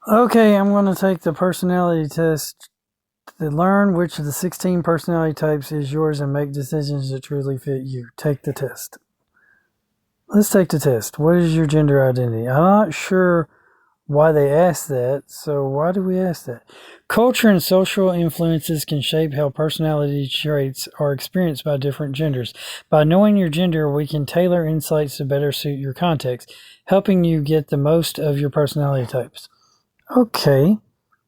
Okay, I'm going to take the personality test to learn which of the 16 personality types is yours and make decisions that truly fit you. Take the test. Let's take the test. What is your gender identity? I'm not sure why they asked that, so why do we ask that? Culture and social influences can shape how personality traits are experienced by different genders. By knowing your gender, we can tailor insights to better suit your context, helping you get the most of your personality types. Okay,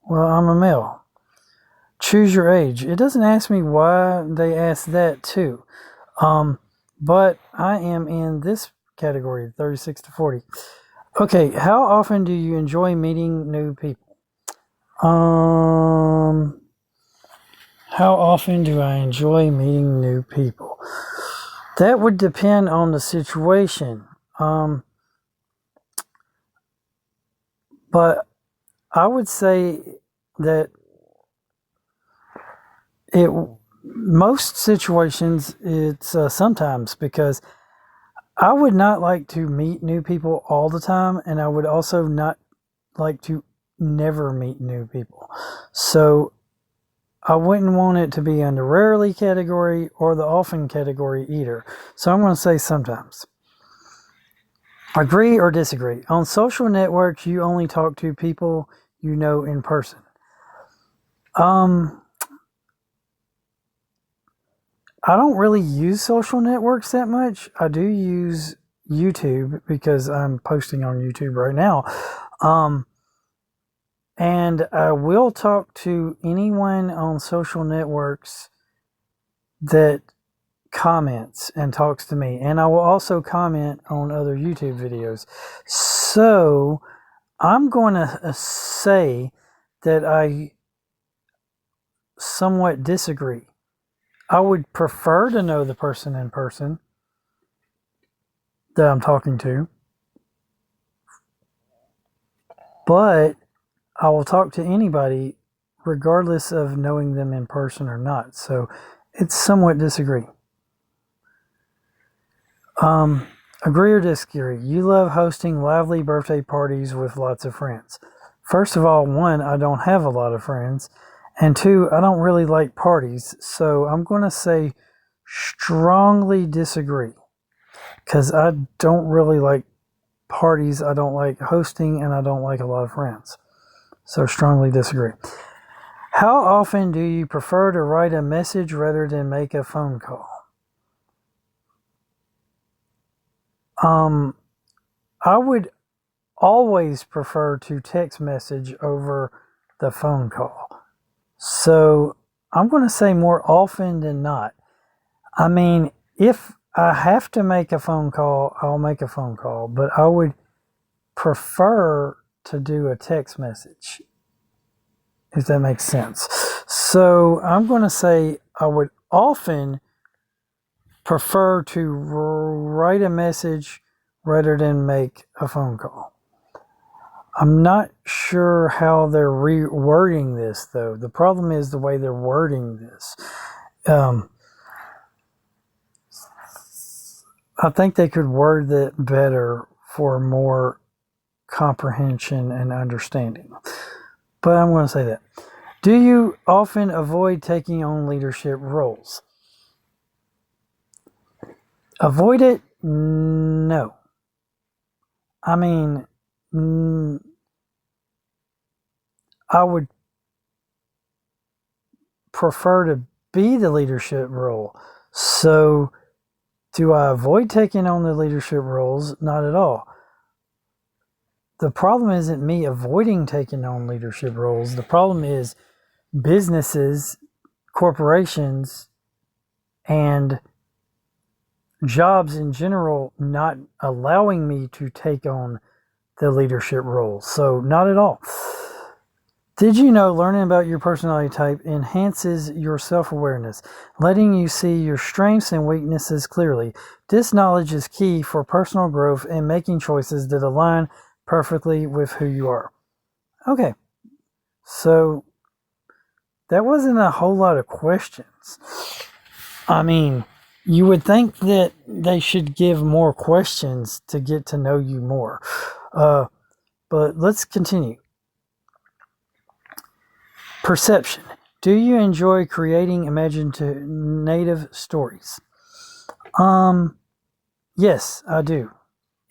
well, I'm a male. Choose your age. It doesn't ask me why they asked that too. But I am in this category, 36 to 40. Okay, how often do you enjoy meeting new people? How often do I enjoy meeting new people? That would depend on the situation. But I would say that most situations it's sometimes, because I would not like to meet new people all the time, and I would also not like to never meet new people. So I wouldn't want it to be in the rarely category or the often category either. So I'm going to say sometimes. Agree or disagree? On social networks, you only talk to people you know in person. I don't really use social networks that much. I do use YouTube because I'm posting on YouTube right now. And I will talk to anyone on social networks that comments and talks to me. And I will also comment on other YouTube videos. So I'm going to say that I somewhat disagree. I would prefer to know the person in person that I'm talking to, but I will talk to anybody regardless of knowing them in person or not. So it's somewhat disagree. Agree or disagree? You love hosting lively birthday parties with lots of friends. First of all, one, I don't have a lot of friends. And two, I don't really like parties. So I'm going to say strongly disagree. Because I don't really like parties. I don't like hosting, and I don't like a lot of friends. So strongly disagree. How often do you prefer to write a message rather than make a phone call? I would always prefer to text message over the phone call. So I'm going to say more often than not. I mean, if I have to make a phone call, I'll make a phone call, but I would prefer to do a text message, if that makes sense. So I'm going to say I would often prefer to write a message rather than make a phone call. I'm not sure how they're rewording this, though. The problem is the way they're wording this. I think they could word that better for more comprehension and understanding. But I'm going to say that. Do you often avoid taking on leadership roles? Avoid it? No. I mean, I would prefer to be the leadership role. So, do I avoid taking on the leadership roles? Not at all. The problem isn't me avoiding taking on leadership roles. The problem is businesses, corporations, and jobs in general not allowing me to take on the leadership roles. So, not at all. Did you know learning about your personality type enhances your self-awareness, letting you see your strengths and weaknesses clearly? This knowledge is key for personal growth and making choices that align perfectly with who you are. Okay, so that wasn't a whole lot of questions. I mean, you would think that they should give more questions to get to know you more. But let's continue. Perception. Do you enjoy creating imaginative stories? Yes, I do.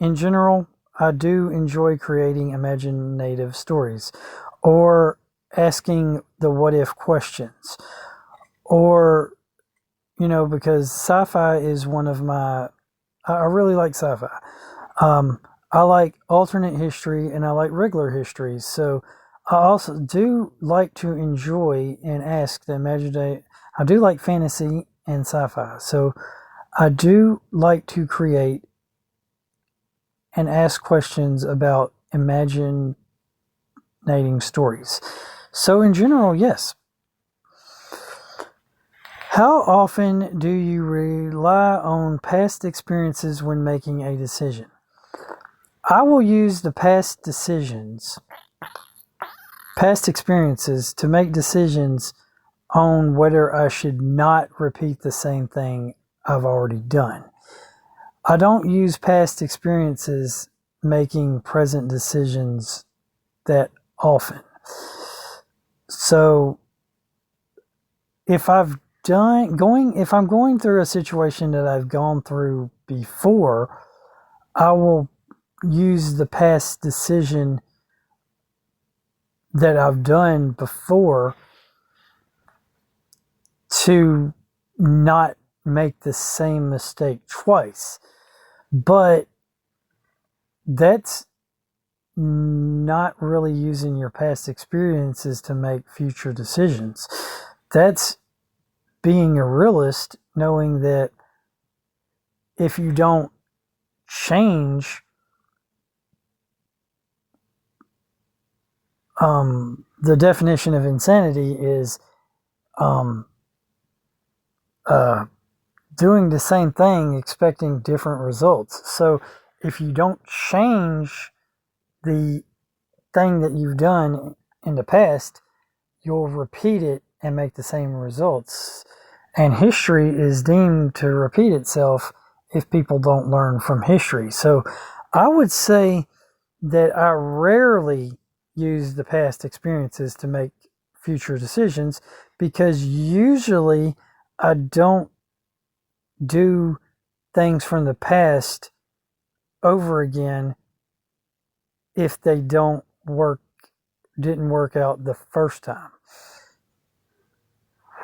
In general, I do enjoy creating imaginative stories or asking the what if questions. Or, because sci-fi is one of I really like sci-fi. I like alternate history and I like regular history. So I also do like to enjoy and ask the imaginative. I do like fantasy and sci-fi. So I do like to create and ask questions about imaginating stories. So in general, yes. How often do you rely on past experiences when making a decision? I will use the past experiences to make decisions on whether I should not repeat the same thing I've already done. I don't use past experiences making present decisions that often. So if I'm going through a situation that I've gone through before, I will use the past decision that I've done before to not make the same mistake twice. But that's not really using your past experiences to make future decisions. That's being a realist, knowing that if you don't change the definition of insanity is doing the same thing expecting different results. So if you don't change the thing that you've done in the past, you'll repeat it and make the same results. And history is deemed to repeat itself if people don't learn from history. So I would say that I rarely use the past experiences to make future decisions because usually I don't do things from the past over again if they didn't work out the first time.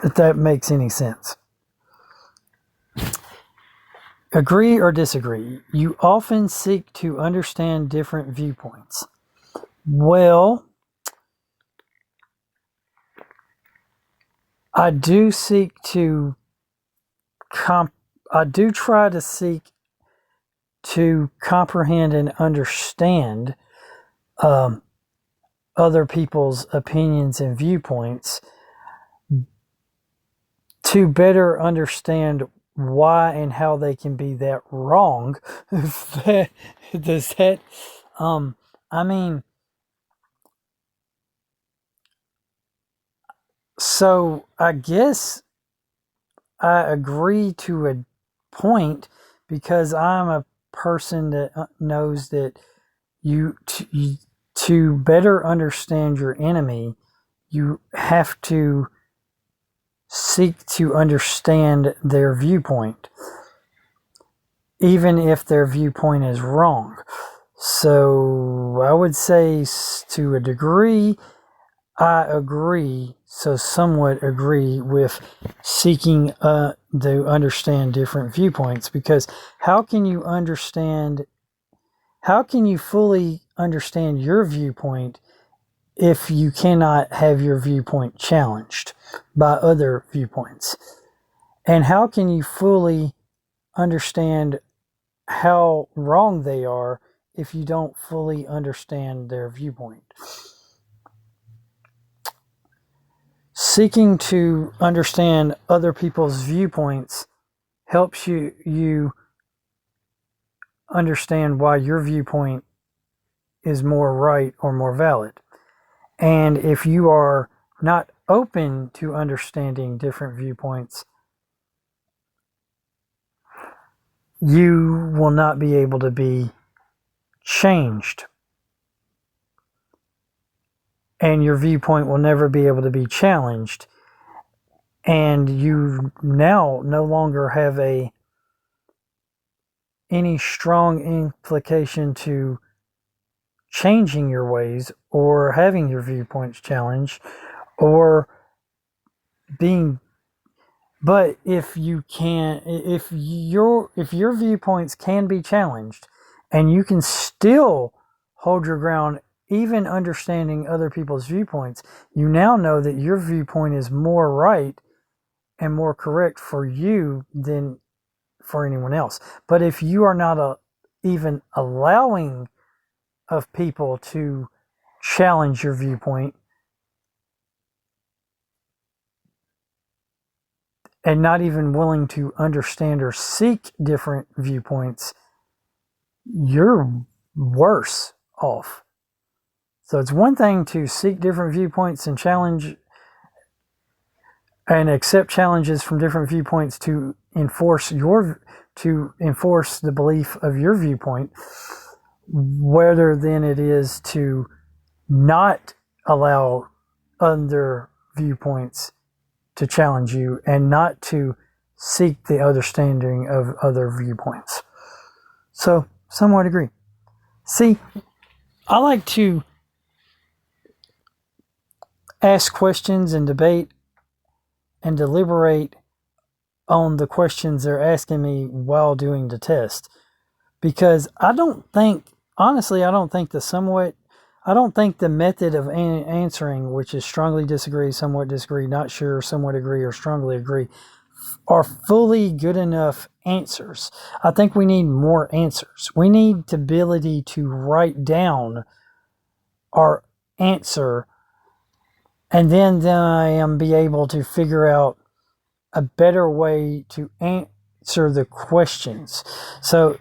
If that makes any sense. Agree or disagree? You often seek to understand different viewpoints. Well, I do seek to I do try to seek to comprehend and understand other people's opinions and viewpoints to better understand why and how they can be that wrong. Does that, I mean, so I guess I agree to a point because I'm a person that knows that to better understand your enemy, you have to seek to understand their viewpoint, even if their viewpoint is wrong. So I would say to a degree, I agree, so somewhat agree with seeking to understand different viewpoints, because how can you fully understand your viewpoint if you cannot have your viewpoint challenged by other viewpoints? And how can you fully understand how wrong they are if you don't fully understand their viewpoint? Seeking to understand other people's viewpoints helps you understand why your viewpoint is more right or more valid. And if you are not open to understanding different viewpoints, you will not be able to be changed. and your viewpoint will never be able to be challenged. And you now no longer have any strong implication to changing your ways or having your viewpoints challenged or being. But if your viewpoints can be challenged and you can still hold your ground, even understanding other people's viewpoints, you now know that your viewpoint is more right and more correct for you than for anyone else. But if you are not even allowing of people to challenge your viewpoint and not even willing to understand or seek different viewpoints, you're worse off. So it's one thing to seek different viewpoints and challenge and accept challenges from different viewpoints to enforce the belief of your viewpoint, rather than it is to not allow other viewpoints to challenge you and not to seek the understanding of other viewpoints. So, somewhat agree. See, I like to ask questions and debate and deliberate on the questions they're asking me while doing the test. Because I don't think the method of answering, which is strongly disagree, somewhat disagree, not sure, somewhat agree, or strongly agree, are fully good enough answers. I think we need more answers. We need the ability to write down our answer and then I am be able to figure out a better way to answer the questions. So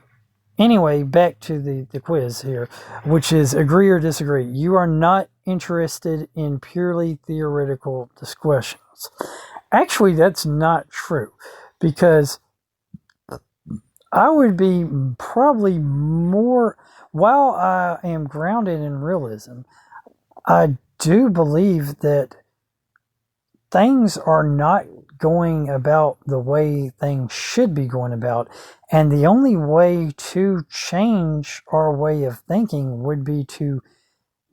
anyway, back to the quiz here, which is agree or disagree. You are not interested in purely theoretical discussions. Actually, that's not true, because I would be probably more, while I am grounded in realism, I do believe that things are not going about the way things should be going about. And the only way to change our way of thinking would be to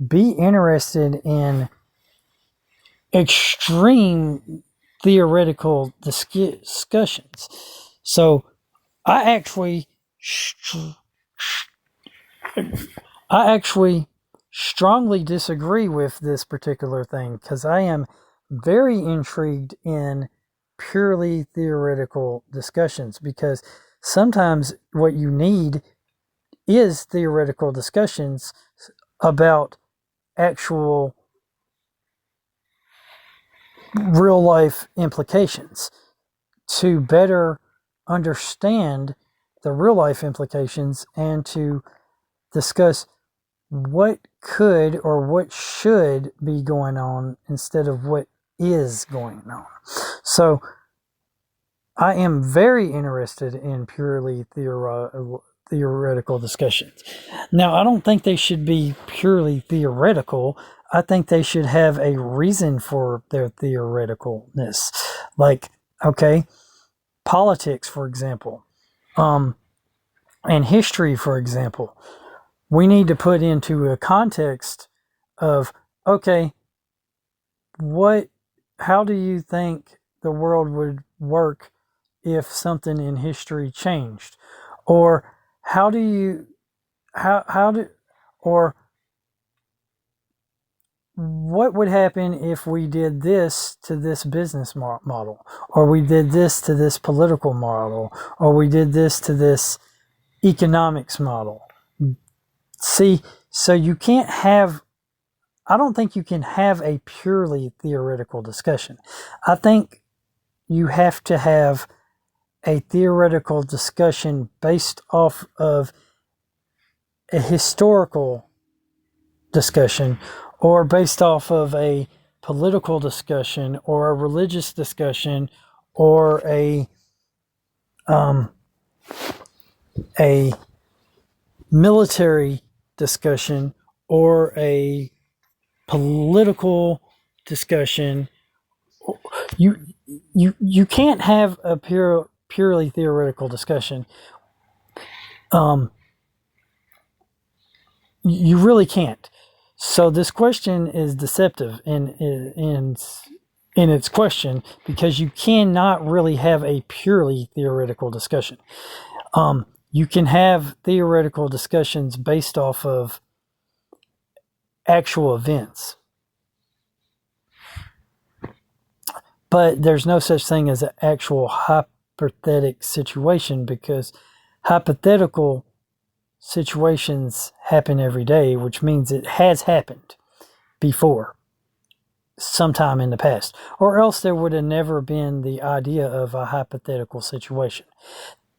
be interested in extreme theoretical discussions. So I actually strongly disagree with this particular thing, because I am very intrigued in purely theoretical discussions, because sometimes what you need is theoretical discussions about actual real life implications to better understand the real life implications and to discuss what could or what should be going on instead of what is going on. So I am very interested in purely theoretical discussions. Now, I don't think they should be purely theoretical. I think they should have a reason for their theoreticalness. Like, okay, politics, for example, and history, for example. We need to put into a context of, okay, how do you think the world would work if something in history changed? Or what would happen if we did this to this business model, or we did this to this political model, or we did this to this economics model? See, so I don't think you can have a purely theoretical discussion. I think you have to have a theoretical discussion based off of a historical discussion, or based off of a political discussion, or a religious discussion, or a military discussion, or a political discussion. You can't have a purely theoretical discussion. You really can't. So this question is deceptive in its question, because you cannot really have a purely theoretical discussion. You can have theoretical discussions based off of actual events, but there's no such thing as an actual hypothetical situation, because hypothetical situations happen every day, which means it has happened before sometime in the past, or else there would have never been the idea of a hypothetical situation.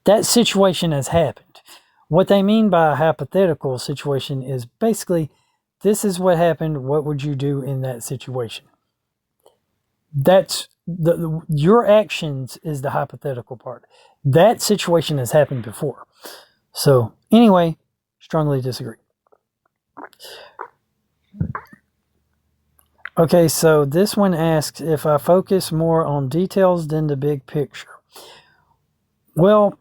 That situation has happened. What they mean by a hypothetical situation is basically, this is what happened, what would you do in that situation? That's your actions is the hypothetical part. That situation has happened before. So anyway, strongly disagree. Okay, so this one asks if I focus more on details than the big picture. Well,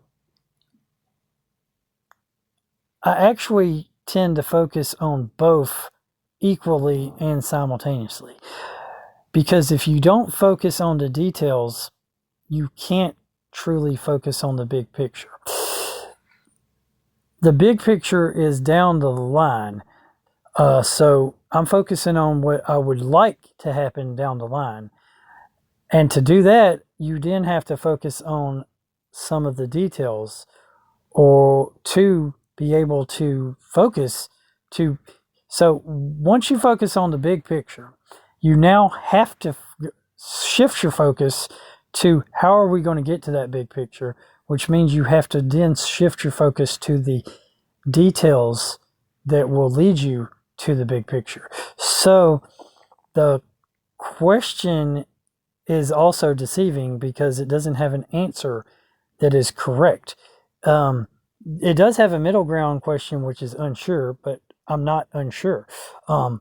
I actually tend to focus on both equally and simultaneously. Because if you don't focus on the details, you can't truly focus on the big picture. The big picture is down the line. So I'm focusing on what I would like to happen down the line. And to do that, you then have to focus on some of the details, or to be able to focus to. So once you focus on the big picture, you now have to shift your focus to how are we going to get to that big picture, which means you have to then shift your focus to the details that will lead you to the big picture. So the question is also deceiving because it doesn't have an answer that is correct. It does have a middle ground question, which is unsure, but I'm not unsure. And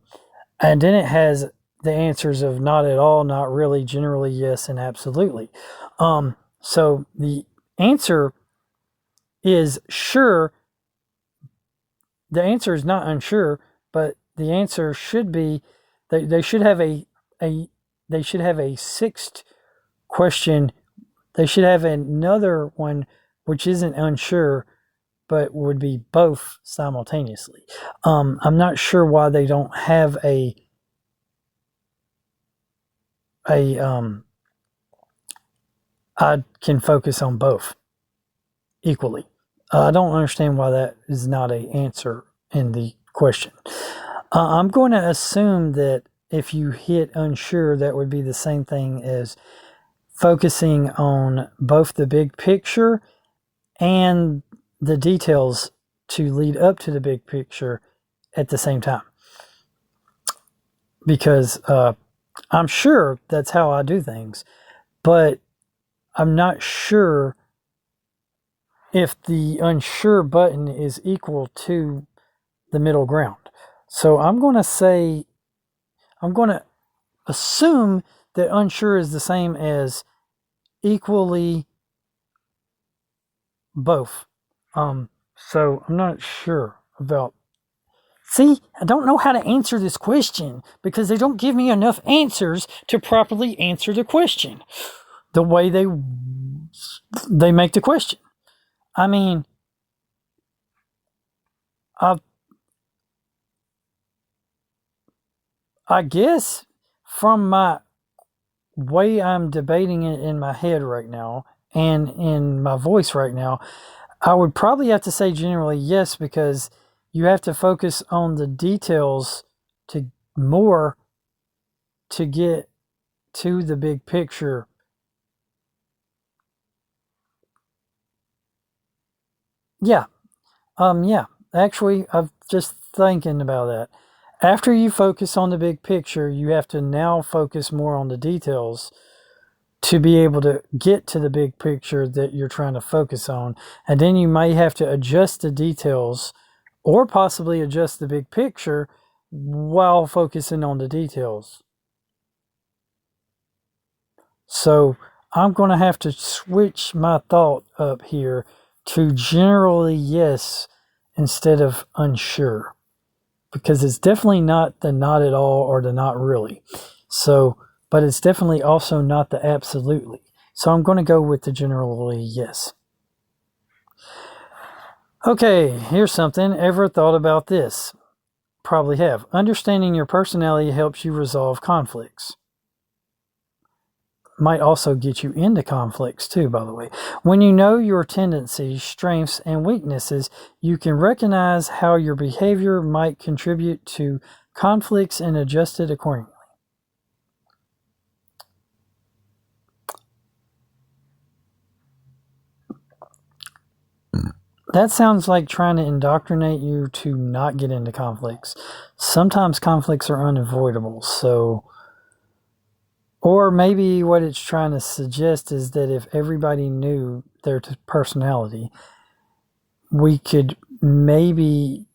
then it has the answers of not at all, not really, generally, yes, and absolutely. So the answer is sure. The answer is not unsure, but the answer should be they should have they should have a sixth question. They should have another one which isn't unsure, but would be both simultaneously. I'm not sure why they don't have I can focus on both equally. I don't understand why that is not an answer in the question. I'm going to assume that if you hit unsure, that would be the same thing as focusing on both the big picture and the details to lead up to the big picture at the same time. Because I'm sure that's how I do things, but I'm not sure if the unsure button is equal to the middle ground. So I'm going to assume that unsure is the same as equally both. So I'm not sure about. See, I don't know how to answer this question because they don't give me enough answers to properly answer the question the way they make the question. I mean, I guess from my way I'm debating it in my head right now and in my voice right now, I would probably have to say generally yes, because you have to focus on the details to get to the big picture. Yeah. Actually, I'm just thinking about that. After you focus on the big picture, you have to now focus more on the details to be able to get to the big picture that you're trying to focus on. And then you might have to adjust the details or possibly adjust the big picture while focusing on the details. So I'm going to have to switch my thought up here to generally yes instead of unsure, because it's definitely not the not at all or the not really. So, but it's definitely also not the absolutely. So I'm going to go with the generally yes. Okay, here's something. Ever thought about this? Probably have. Understanding your personality helps you resolve conflicts. Might also get you into conflicts too, by the way. When you know your tendencies, strengths, and weaknesses, you can recognize how your behavior might contribute to conflicts and adjust it accordingly. That sounds like trying to indoctrinate you to not get into conflicts. Sometimes conflicts are unavoidable, so... Or maybe what it's trying to suggest is that if everybody knew their personality, we could maybe...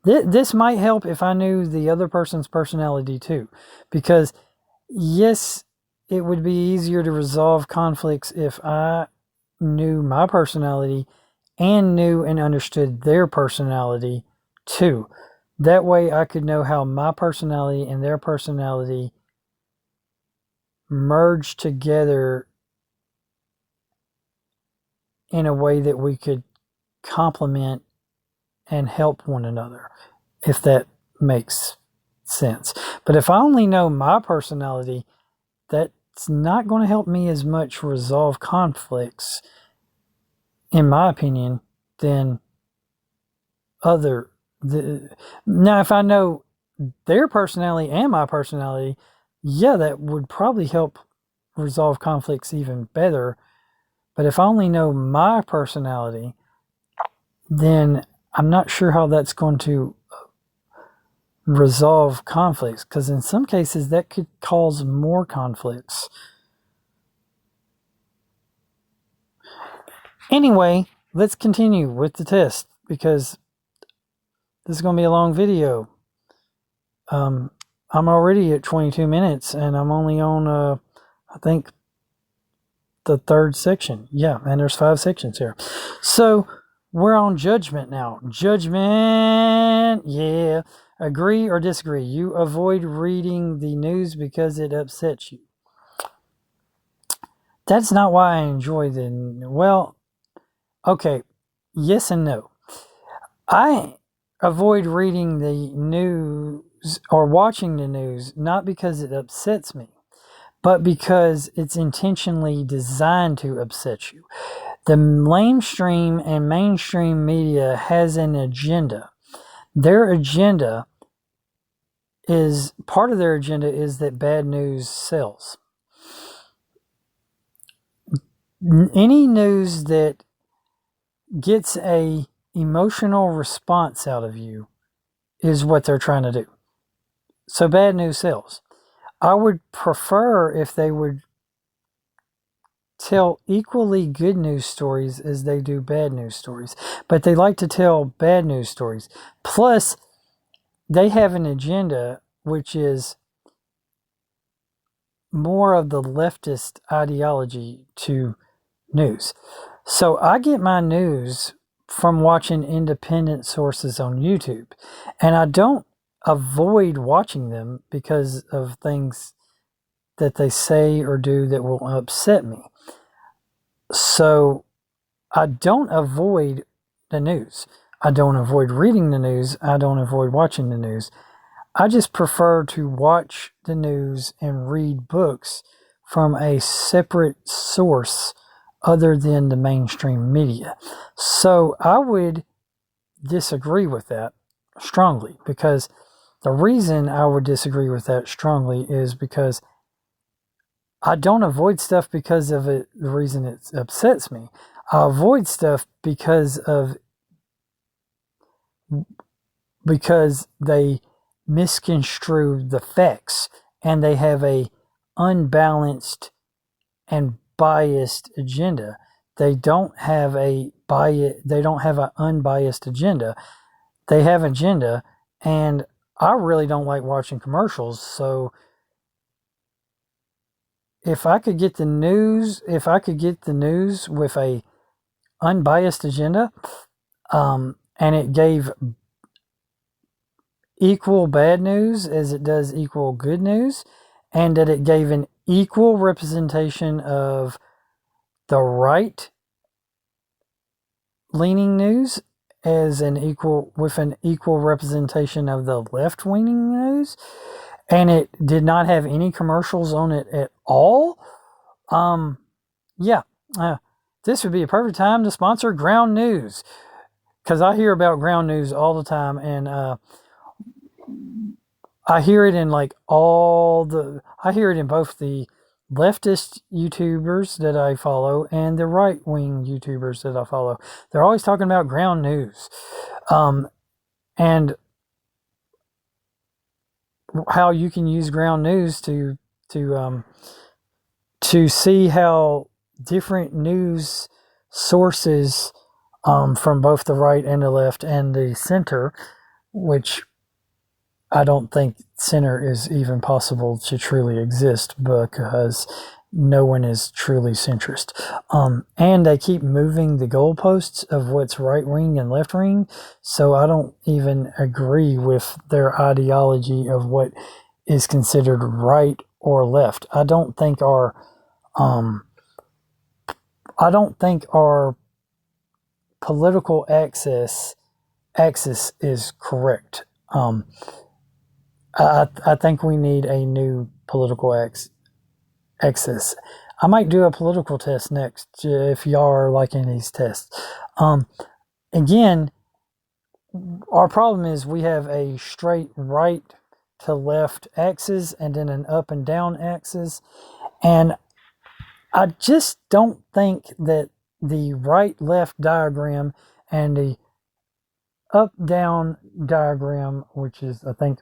This might help if I knew the other person's personality too. Because, yes, it would be easier to resolve conflicts if I knew my personality and knew and understood their personality too. That way I could know how my personality and their personality merge together in a way that we could complement and help one another, if that makes sense. But if I only know my personality, that's not going to help me as much resolve conflicts, in my opinion, than other. Now, if I know their personality and my personality, yeah, that would probably help resolve conflicts even better. But if I only know my personality, then I'm not sure how that's going to resolve conflicts, because in some cases that could cause more conflicts. Anyway, let's continue with the test, because this is going to be a long video. I'm already at 22 minutes and I'm only on I think the third section. Yeah, and there's 5 sections here. So we're on judgment now. Judgment, yeah. Agree or disagree? You avoid reading the news because it upsets you. That's not why I enjoy well, okay, yes and no. I avoid reading the news or watching the news not because it upsets me, but because it's intentionally designed to upset you. The lamestream and mainstream media has an agenda. Their agenda is, part of their agenda is that bad news sells. Any news that gets a emotional response out of you is what they're trying to do. So bad news sells. I would prefer if they would tell equally good news stories as they do bad news stories. But they like to tell bad news stories. Plus, they have an agenda which is more of the leftist ideology to news. So I get my news from watching independent sources on YouTube. And I don't avoid watching them because of things that they say or do that will upset me. So I don't avoid the news. I don't avoid reading the news. I don't avoid watching the news. I just prefer to watch the news and read books from a separate source other than the mainstream media. So I would disagree with that strongly, because the reason I would disagree with that strongly is because I don't avoid stuff because of it, the reason it upsets me. I avoid stuff because they misconstrue the facts and they have a unbalanced and biased agenda. They don't have a bias. They don't have an unbiased agenda. They have agenda, and I really don't like watching commercials. So if I could get the news with a unbiased agenda, and it gave equal bad news as it does equal good news, and that it gave an equal representation of the right leaning news as an equal representation of the left wing news, and it did not have any commercials on it at all. This would be a perfect time to sponsor Ground News, because I hear about Ground News all the time, and I hear it in I hear it in both the leftist YouTubers that I follow and the right-wing YouTubers that I follow. They're always talking about Ground News, and how you can use Ground News to see how different news sources from both the right and the left and the center, which I don't think center is even possible to truly exist, because no one is truly centrist. And they keep moving the goalposts of what's right wing and left wing, so I don't even agree with their ideology of what is considered right or left. I don't think our political axis is correct. I think we need a new political axis. I might do a political test next if y'all are liking these tests. Again, our problem is we have a straight right to left axis and then an up and down axis. And I just don't think that the right-left diagram and the up-down diagram, which is, I think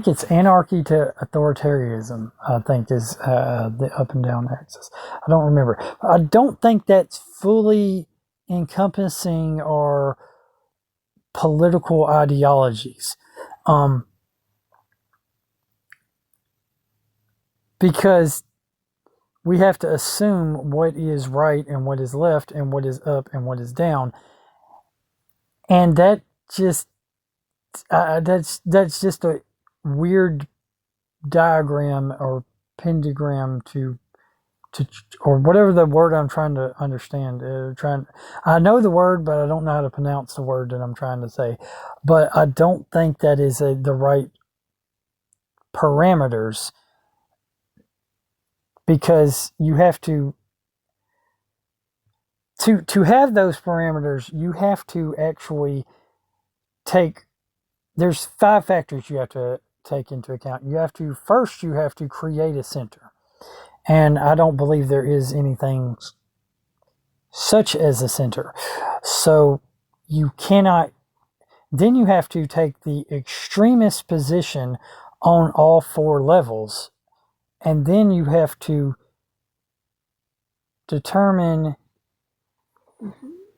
it's anarchy to authoritarianism, I think is the up and down axis. I don't remember. I don't think that's fully encompassing our political ideologies. Because we have to assume what is right and what is left and what is up and what is down. And that just, that's just a weird diagram or pentagram to or whatever the word I'm trying to understand. I know the word, but I don't know how to pronounce the word that I'm trying to say. But I don't think that is the right parameters, because you have to have those parameters. You have to actually there's 5 factors you have to take into account. You have to create a center. And I don't believe there is anything such as a center. So you cannot, then you have to take the extremist position on all 4 levels. And then you have to determine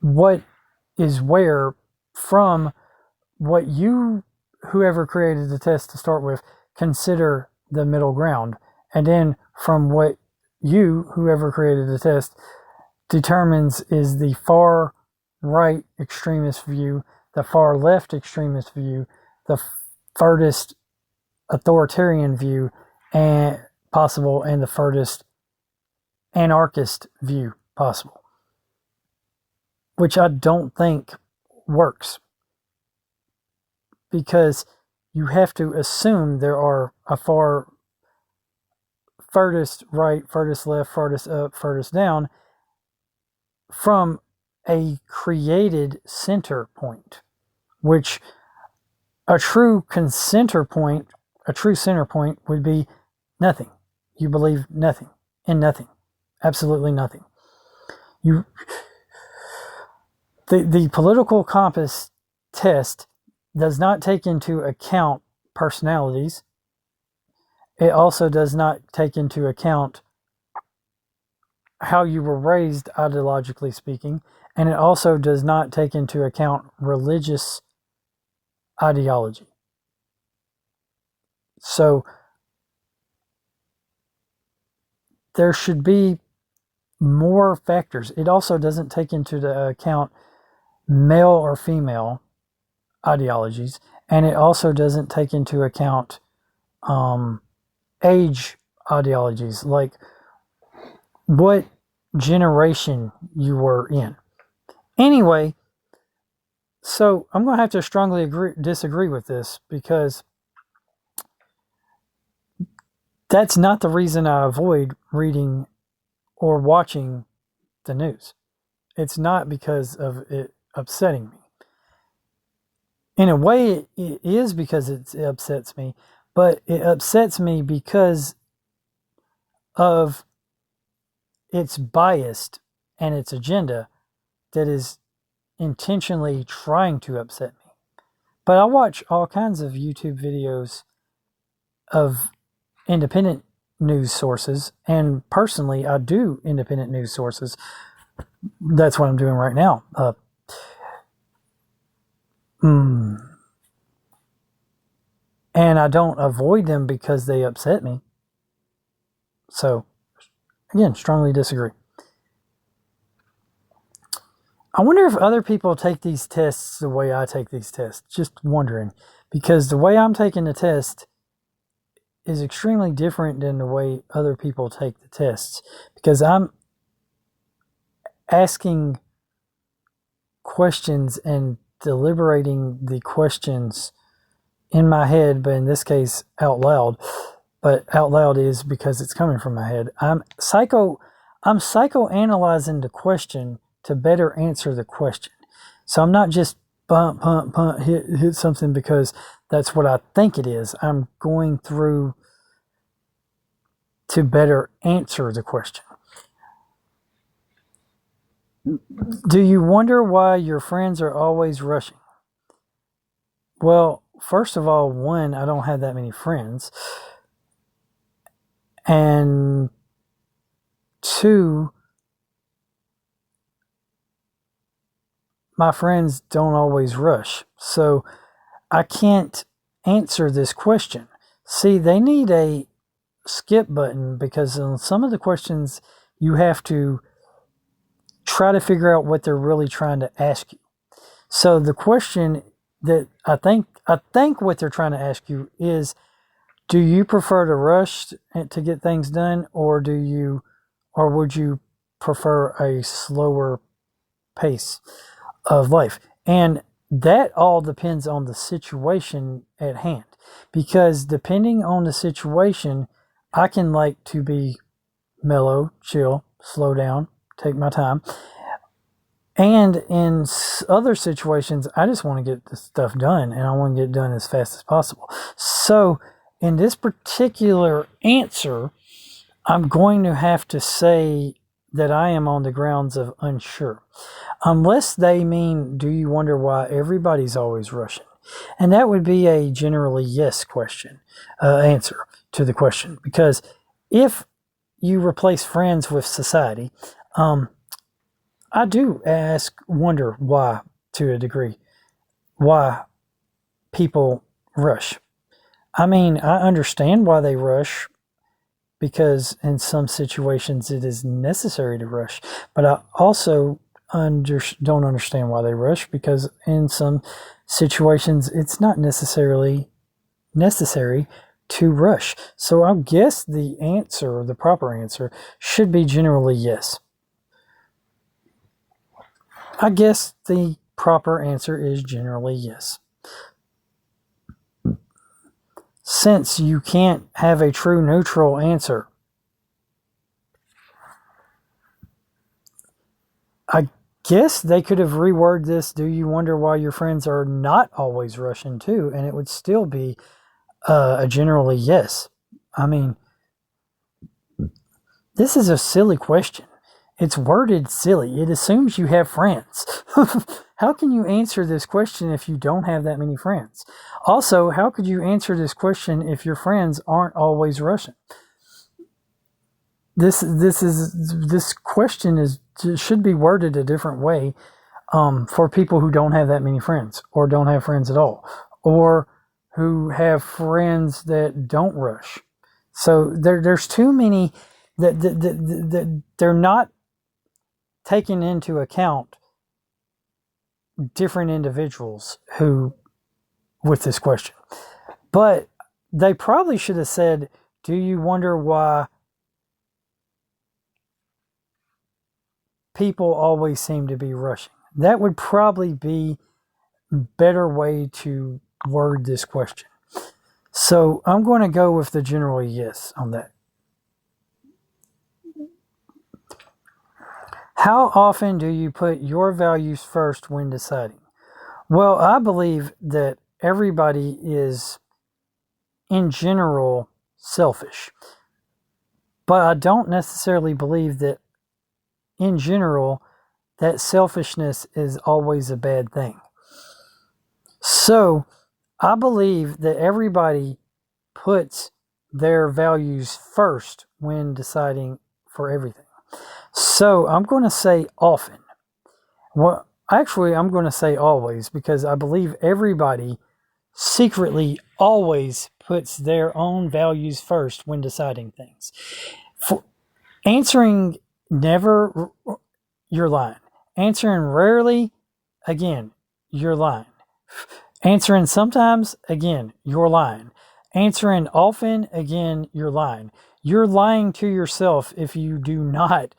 what is where from what whoever created the test to start with, consider the middle ground. And then from what whoever created the test, determines is the far right extremist view, the far left extremist view, the furthest authoritarian view and possible, and the furthest anarchist view possible. Which I don't think works, because you have to assume there are a far furthest right, furthest left, furthest up, furthest down from a created center point, which a true center point would be nothing. You believe nothing in nothing, absolutely nothing. The political compass test does not take into account personalities. It also does not take into account how you were raised, ideologically speaking, and it also does not take into account religious ideology. So there should be more factors. It also doesn't take into account male or female ideologies, and it also doesn't take into account age ideologies, like what generation you were in. Anyway, so I'm going to have to strongly disagree with this, because that's not the reason I avoid reading or watching the news. It's not because of it upsetting me. In a way, it is because it upsets me, but it upsets me because of its biased and its agenda that is intentionally trying to upset me. But I watch all kinds of YouTube videos of independent news sources, and personally, I do independent news sources. That's what I'm doing right now. And I don't avoid them because they upset me. So, again, strongly disagree. I wonder if other people take these tests the way I take these tests. Just wondering. Because the way I'm taking the test is extremely different than the way other people take the tests. Because I'm asking questions and deliberating the questions in my head, but in this case out loud. But out loud is because it's coming from my head. I'm psychoanalyzing the question to better answer the question. So I'm not just bump, hit something because that's what I think it is. I'm going through to better answer the question. Do you wonder why your friends are always rushing? Well, first of all, one, I don't have that many friends. And two, my friends don't always rush. So I can't answer this question. See, they need a skip button, because on some of the questions you have to try to figure out what they're really trying to ask you. So the question that I think what they're trying to ask you is, do you prefer to rush to get things done, or would you prefer a slower pace of life? And that all depends on the situation at hand, because depending on the situation, I can like to be mellow, chill, slow down, take my time. And in other situations, I just want to get the stuff done, and I want to get it done as fast as possible. So in this particular answer, I'm going to have to say that I am on the grounds of unsure. Unless they mean, do you wonder why everybody's always rushing? And that would be a generally yes question, answer to the question. Because if you replace friends with society, I do wonder why, to a degree, why people rush. I mean, I understand why they rush, because in some situations it is necessary to rush. But I also don't understand why they rush, because in some situations it's not necessarily necessary to rush. So I guess the proper answer should be generally yes. I guess the proper answer is generally yes. Since you can't have a true neutral answer, I guess they could have reworded this, do you wonder why your friends are not always rushing too, and it would still be a generally yes. I mean, this is a silly question. It's worded silly. It assumes you have friends. How can you answer this question if you don't have that many friends? Also, how could you answer this question if your friends aren't always rushing? This question should be worded a different way for people who don't have that many friends, or don't have friends at all, or who have friends that don't rush. So there's too many that they're not taking into account different individuals who with this question. But they probably should have said, do you wonder why people always seem to be rushing? That would probably be a better way to word this question. So I'm going to go with the general yes on that. How often do you put your values first when deciding? Well, I believe that everybody is, in general, selfish. But I don't necessarily believe that, in general, that selfishness is always a bad thing. So, I believe that everybody puts their values first when deciding for everything. So, I'm going to say often. Well, actually, I'm going to say always, because I believe everybody secretly always puts their own values first when deciding things. Answering never, you're lying. Answering rarely, again, you're lying. Answering sometimes, again, you're lying. Answering often, again, you're lying. You're lying to yourself if you do not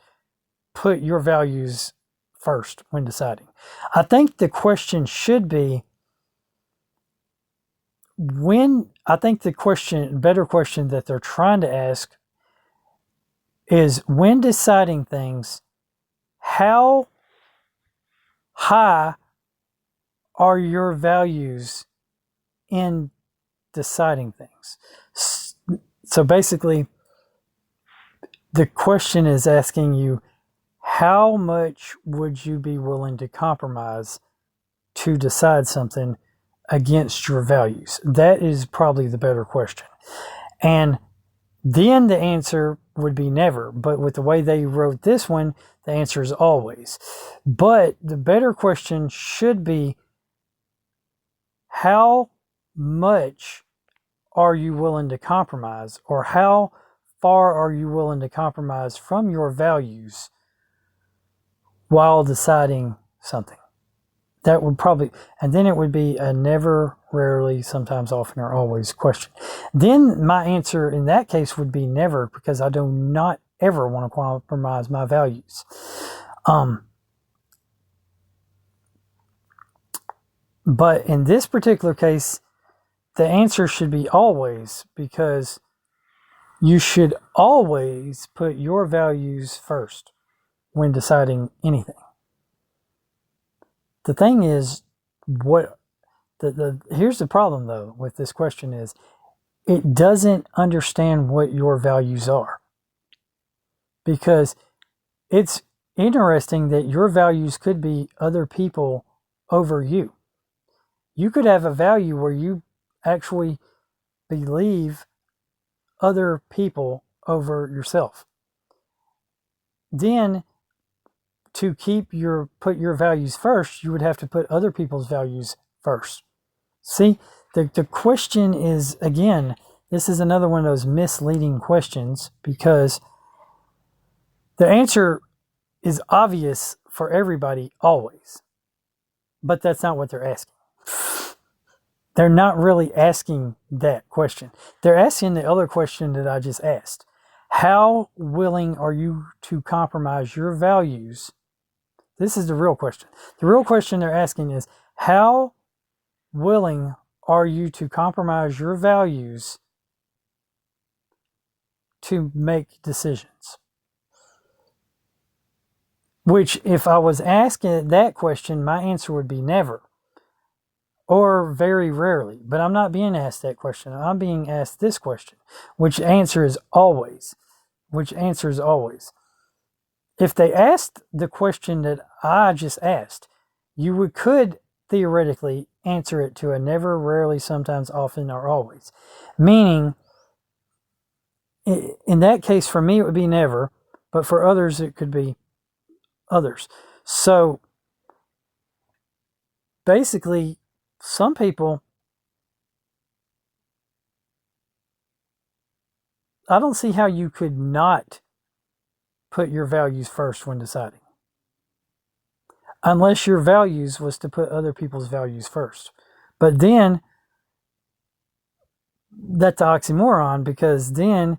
put your values first when deciding. I think the question should be, better question that they're trying to ask is, when deciding things, how high are your values in deciding things? So basically, the question is asking you, how much would you be willing to compromise to decide something against your values? That is probably the better question. And then the answer would be never. But with the way they wrote this one, the answer is always. But the better question should be, how much are you willing to compromise? Or how far are you willing to compromise from your values while deciding something? That would probably, and then it would be a never, rarely, sometimes, often, or always question. Then my answer in that case would be never, because I do not ever want to compromise my values. But in this particular case, the answer should be always, because you should always put your values first when deciding anything. The thing is, here's the problem though with this question is, it doesn't understand what your values are. Because it's interesting that your values could be other people over you. You could have a value where you actually believe other people over yourself. Then, to put your values first, you would have to put other people's values first. See, the question is, again, this is another one of those misleading questions, because the answer is obvious for everybody always. But that's not what they're asking. They're not really asking that question. They're asking the other question that I just asked. How willing are you to compromise your values? This is the real question. The real question they're asking is, how willing are you to compromise your values to make decisions? Which, if I was asking that question, my answer would be never. Or very rarely. But I'm not being asked that question. I'm being asked this question, which answer is always. If they asked the question that I just asked, you could theoretically answer it to a never, rarely, sometimes, often, or always. Meaning, in that case, for me, it would be never, but for others, it could be others. So, basically, some people I don't see how you could not put your values first when deciding. Unless your values was to put other people's values first. But then that's an oxymoron, because then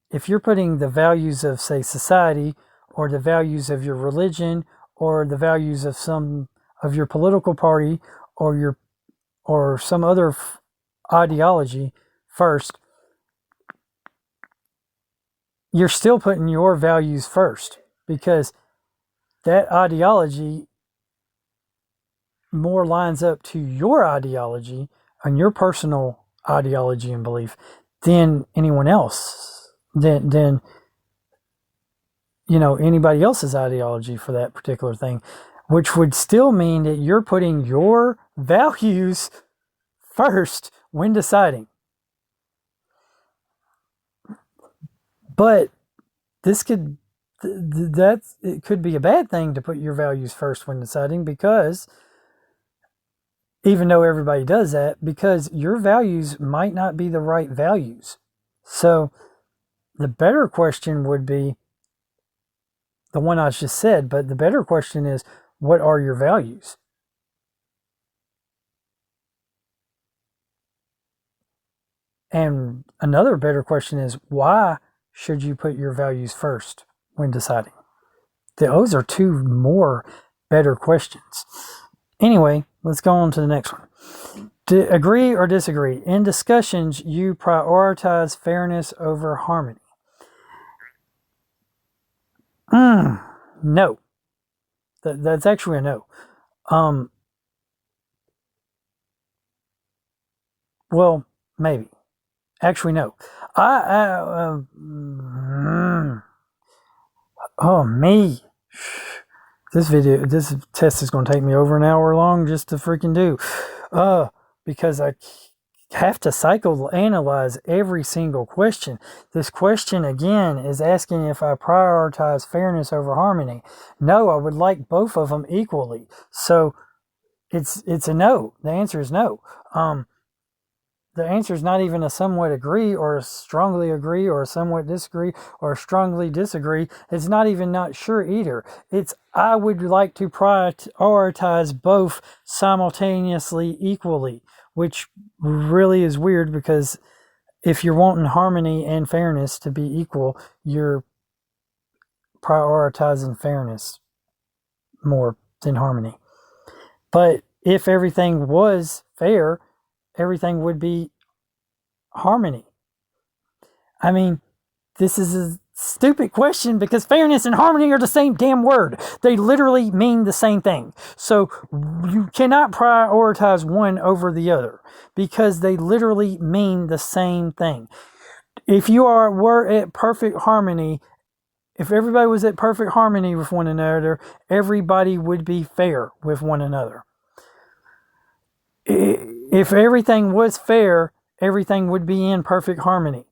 if you're putting the values of, say, society, or the values of your religion, or the values of some of your political party, or some other ideology first, you're still putting your values first, because that ideology more lines up to your ideology and your personal ideology and belief than anyone else, than anybody else's ideology for that particular thing, which would still mean that you're putting your values first when deciding. But it could be a bad thing to put your values first when deciding, because even though everybody does that, because your values might not be the right values. So the better question would be the one I just said, but the better question is, what are your values? And another better question is, why should you put your values first when deciding? Those are two more better questions. Anyway, let's go on to the next one. Agree or disagree? In discussions, you prioritize fairness over harmony. No. That's actually a no. Well, maybe. Actually, no. Me. This test is going to take me over an hour long just to freaking do. Because I have to psychoanalyze every single question. This question, again, is asking if I prioritize fairness over harmony. No, I would like both of them equally. So it's a no. The answer is no. The answer is not even a somewhat agree, or a strongly agree, or a somewhat disagree, or a strongly disagree. It's not even not sure either. It's I would like to prioritize both simultaneously equally, which really is weird, because if you're wanting harmony and fairness to be equal, you're prioritizing fairness more than harmony. But if everything was fair, everything would be harmony. I mean, this is a stupid question, because fairness and harmony are the same damn word. They literally mean the same thing. So you cannot prioritize one over the other, because they literally mean the same thing. If you were at perfect harmony, if everybody was at perfect harmony with one another, everybody would be fair with one another. If everything was fair, everything would be in perfect harmony.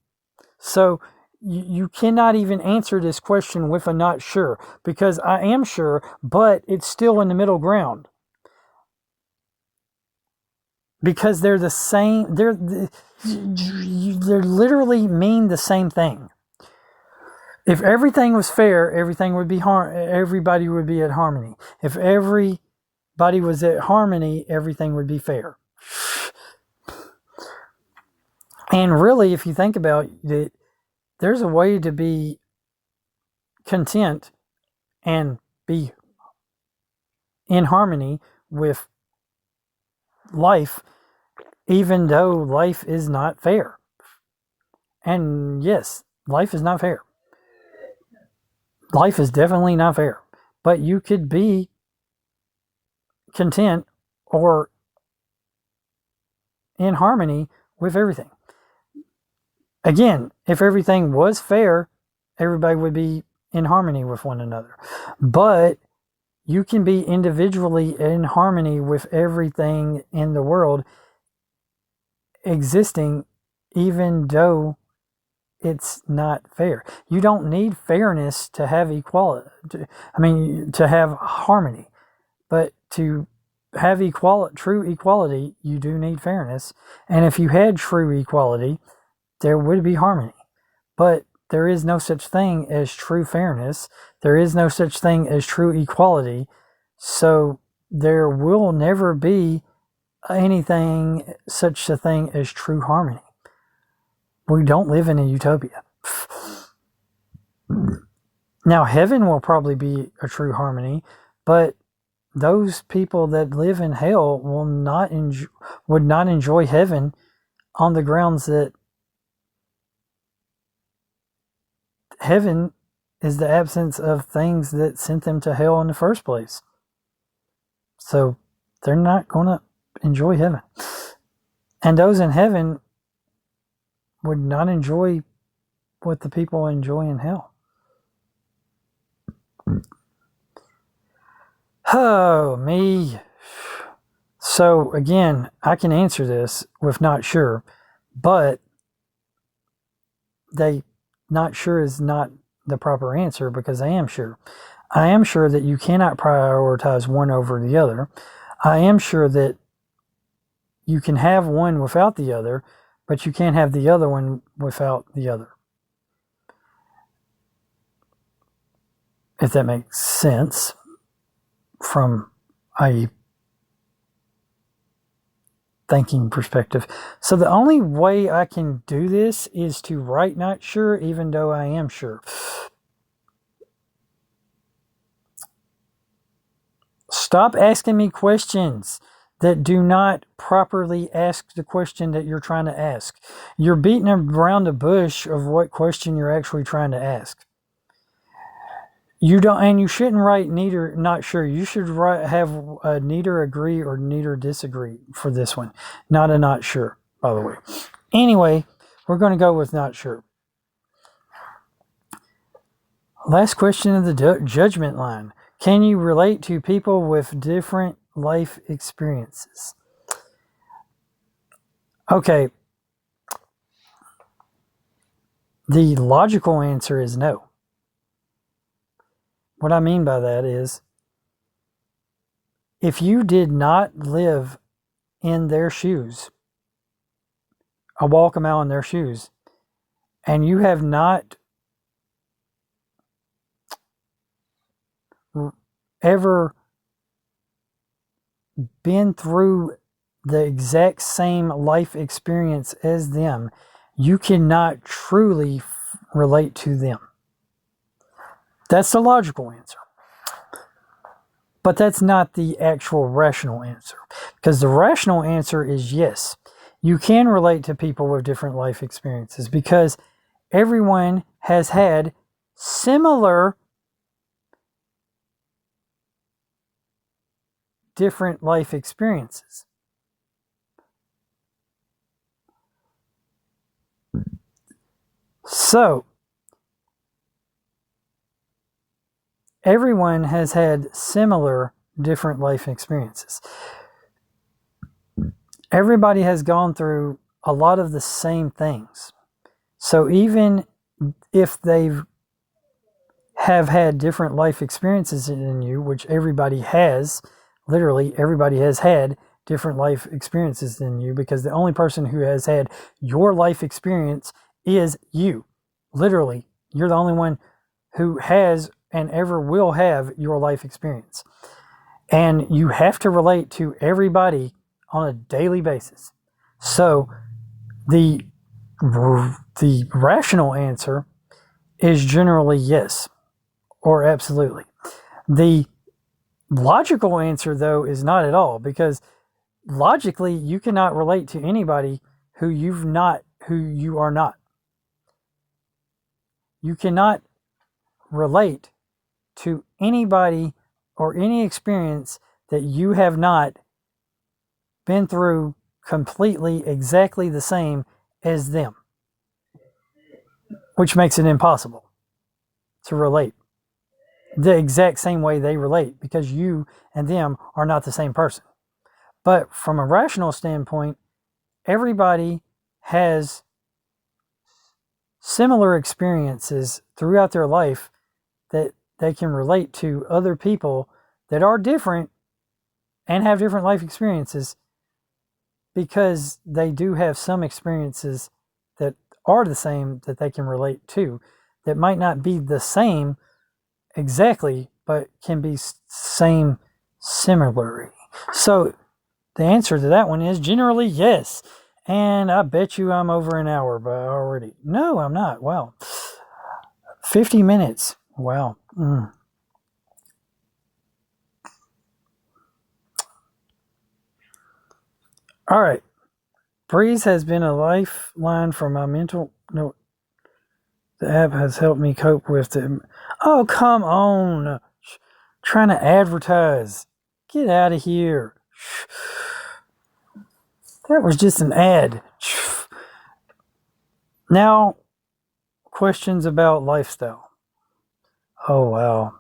So you cannot even answer this question with a not sure, because I am sure, but it's still in the middle ground. Because they're the same, they literally mean the same thing. If everything was fair, everything would be everybody would be at harmony. If everybody was at harmony, everything would be fair. And really, if you think about it, there's a way to be content and be in harmony with life, even though life is not fair. And yes, life is not fair. Life is definitely not fair. But you could be content or in harmony with everything. Again, if everything was fair, everybody would be in harmony with one another. But you can be individually in harmony with everything in the world existing, even though it's not fair. You don't need fairness to have equality. To have harmony. But to have true equality, you do need fairness. And if you had true equality, there would be harmony. But there is no such thing as true fairness. There is no such thing as true equality. So there will never be such a thing as true harmony. We don't live in a utopia. Now, heaven will probably be a true harmony, but those people that live in hell would not enjoy heaven on the grounds that heaven is the absence of things that sent them to hell in the first place. So they're not going to enjoy heaven. And those in heaven would not enjoy what the people enjoy in hell. Oh, me. So again, I can answer this with not sure, but not sure is not the proper answer, because I am sure. I am sure that you cannot prioritize one over the other. I am sure that you can have one without the other, but you can't have the other one without the other. If that makes sense from a thinking perspective. So the only way I can do this is to write not sure, even though I am sure. Stop asking me questions that do not properly ask the question that you're trying to ask. You're beating around the bush of what question you're actually trying to ask. You don't, and you shouldn't write neither not sure. You should have a neither agree or neither disagree for this one, not a not sure, by the way. Anyway, we're going to go with not sure. Last question of the judgment line. Can you relate to people with different life experiences? Okay. The logical answer is no. What I mean by that is, if you did not live in their shoes, walk a mile in their shoes, and you have not ever been through the exact same life experience as them, you cannot truly relate to them. That's the logical answer. But that's not the actual rational answer. Because the rational answer is yes. You can relate to people with different life experiences, because everyone has had similar different life experiences. So, everyone has had similar different life experiences. Everybody has gone through a lot of the same things. So even if they have had different life experiences than you, which everybody has, literally everybody has had different life experiences than you, because the only person who has had your life experience is you. Literally, you're the only one who has and ever will have your life experience. And you have to relate to everybody on a daily basis. So the rational answer is generally yes, or absolutely. The logical answer, though, is not at all, because logically you cannot relate to anybody who you are not. You cannot relate to anybody or any experience that you have not been through completely exactly the same as them, which makes it impossible to relate the exact same way they relate, because you and them are not the same person. But from a rational standpoint, everybody has similar experiences throughout their life that they can relate to other people that are different and have different life experiences, because they do have some experiences that are the same that they can relate to, that might not be the same exactly, but can be same similarly. So the answer to that one is generally yes. And I bet you I'm over an hour already. No, I'm not. Wow. 50 minutes. Wow. All right. Breeze has been a lifeline for my mental. No, the app has helped me cope with the. Oh, come on. Trying to advertise. Get out of here. That was just an ad. Now, questions about lifestyle. Oh, wow.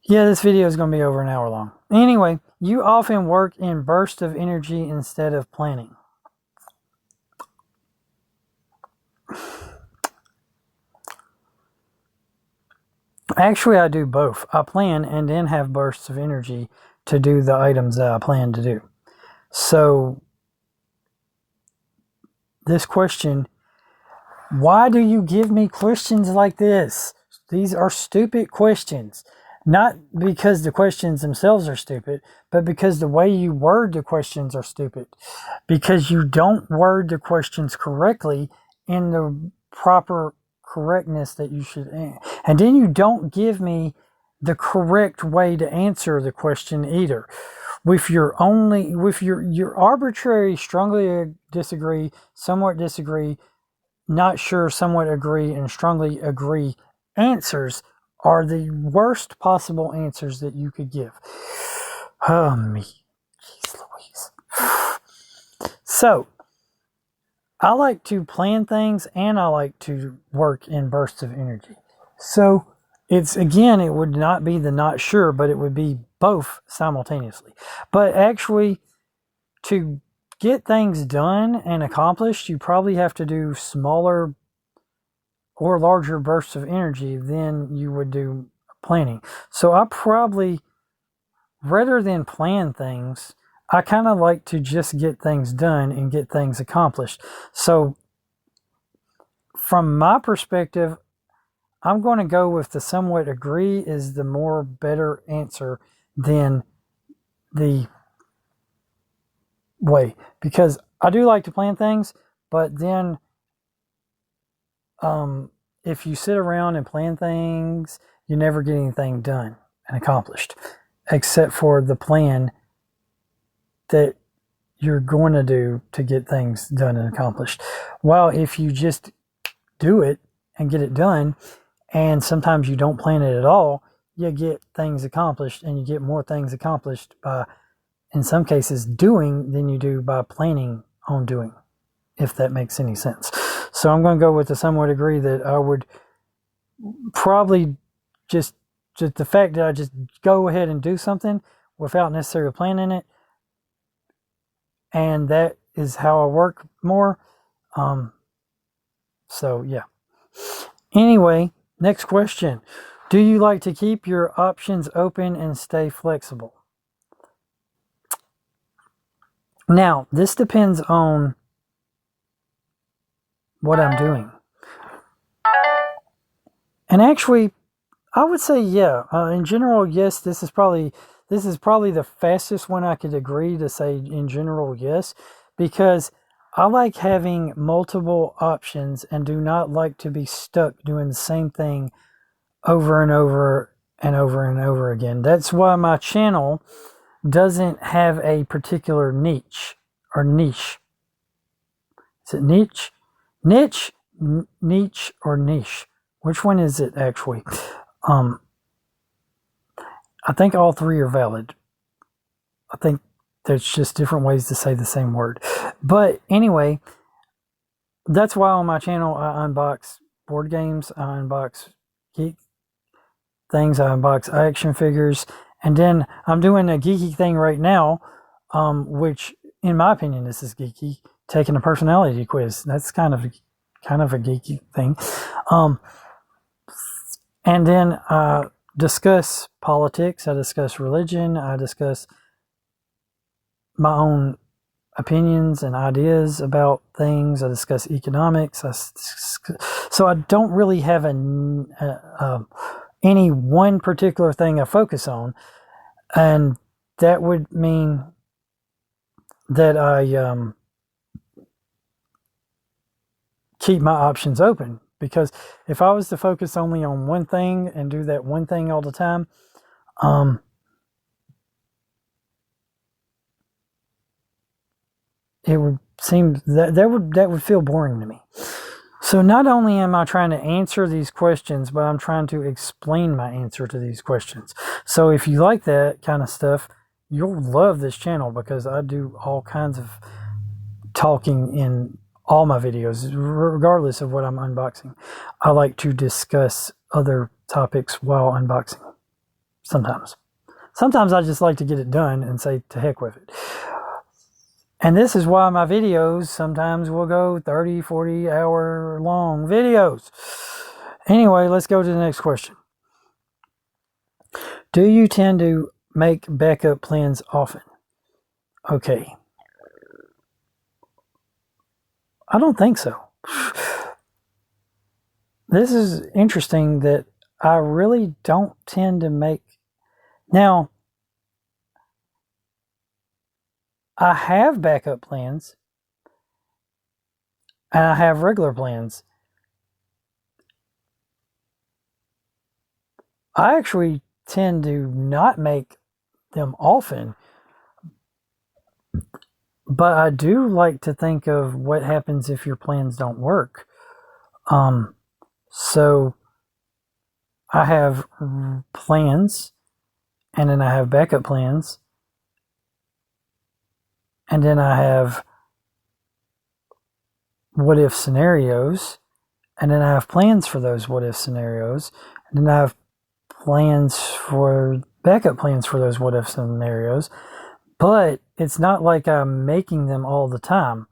Yeah, this video is going to be over an hour long. Anyway, you often work in bursts of energy instead of planning. Actually, I do both. I plan and then have bursts of energy to do the items that I plan to do. So, this question, why do you give me questions like this? These are stupid questions. Not because the questions themselves are stupid, but because the way you word the questions are stupid. Because you don't word the questions correctly in the proper correctness that you should. And then you don't give me the correct way to answer the question either. With your arbitrary, strongly disagree, somewhat disagree, not sure, somewhat agree, and strongly agree answers are the worst possible answers that you could give. Oh, me. Jeez Louise. So, I like to plan things and I like to work in bursts of energy. So, it would not be the not sure, but it would be both simultaneously. But actually, to get things done and accomplished, you probably have to do smaller or larger bursts of energy than you would do planning. So I probably, rather than plan things, I kind of like to just get things done and get things accomplished. So from my perspective, I'm going to go with the somewhat agree is the more better answer than the way. Because I do like to plan things, but then if you sit around and plan things, you never get anything done and accomplished, except for the plan that you're going to do to get things done and accomplished. Well, if you just do it and get it done, and sometimes you don't plan it at all, you get things accomplished, and you get more things accomplished by, in some cases, doing than you do by planning on doing, if that makes any sense. So I'm going to go with the somewhat agree that I would probably just the fact that I just go ahead and do something without necessarily planning it, and that is how I work more. So yeah. Anyway, next question. Do you like to keep your options open and stay flexible? Now, this depends on what I'm doing. And actually, I would say yeah. In general, yes. This is probably the fastest one I could agree to say. In general, yes, because I like having multiple options and do not like to be stuck doing the same thing over and over and over and over again. That's why my channel doesn't have a particular niche or niche. Is it niche? Niche, niche, or niche? Which one is it actually? I think all three are valid. I think there's just different ways to say the same word. But anyway, that's why on my channel I unbox board games, I unbox geek things, I unbox action figures, and then I'm doing a geeky thing right now, which in my opinion this is geeky, taking a personality quiz. That's kind of a geeky thing. And then discuss politics, I discuss religion, I discuss my own opinions and ideas about things. I discuss economics. So I don't really have any one particular thing I focus on. And that would mean that I keep my options open. Because if I was to focus only on one thing and do that one thing all the time, it would seem that would feel boring to me. So not only am I trying to answer these questions, but I'm trying to explain my answer to these questions. So if you like that kind of stuff, you'll love this channel, because I do all kinds of talking in all my videos, regardless of what I'm unboxing. I like to discuss other topics while unboxing. Sometimes I just like to get it done and say to heck with it. And this is why my videos sometimes will go 30, 40 hour long videos. Anyway, let's go to the next question. Do you tend to make backup plans often? Okay. I don't think so. This is interesting that I really don't tend to make... Now, I have backup plans, and I have regular plans. I actually tend to not make them often, but I do like to think of what happens if your plans don't work. So I have plans, and then I have backup plans, and then I have what if scenarios, and then I have plans for those what if scenarios, and then I have backup plans for those what if scenarios. But it's not like I'm making them all the time,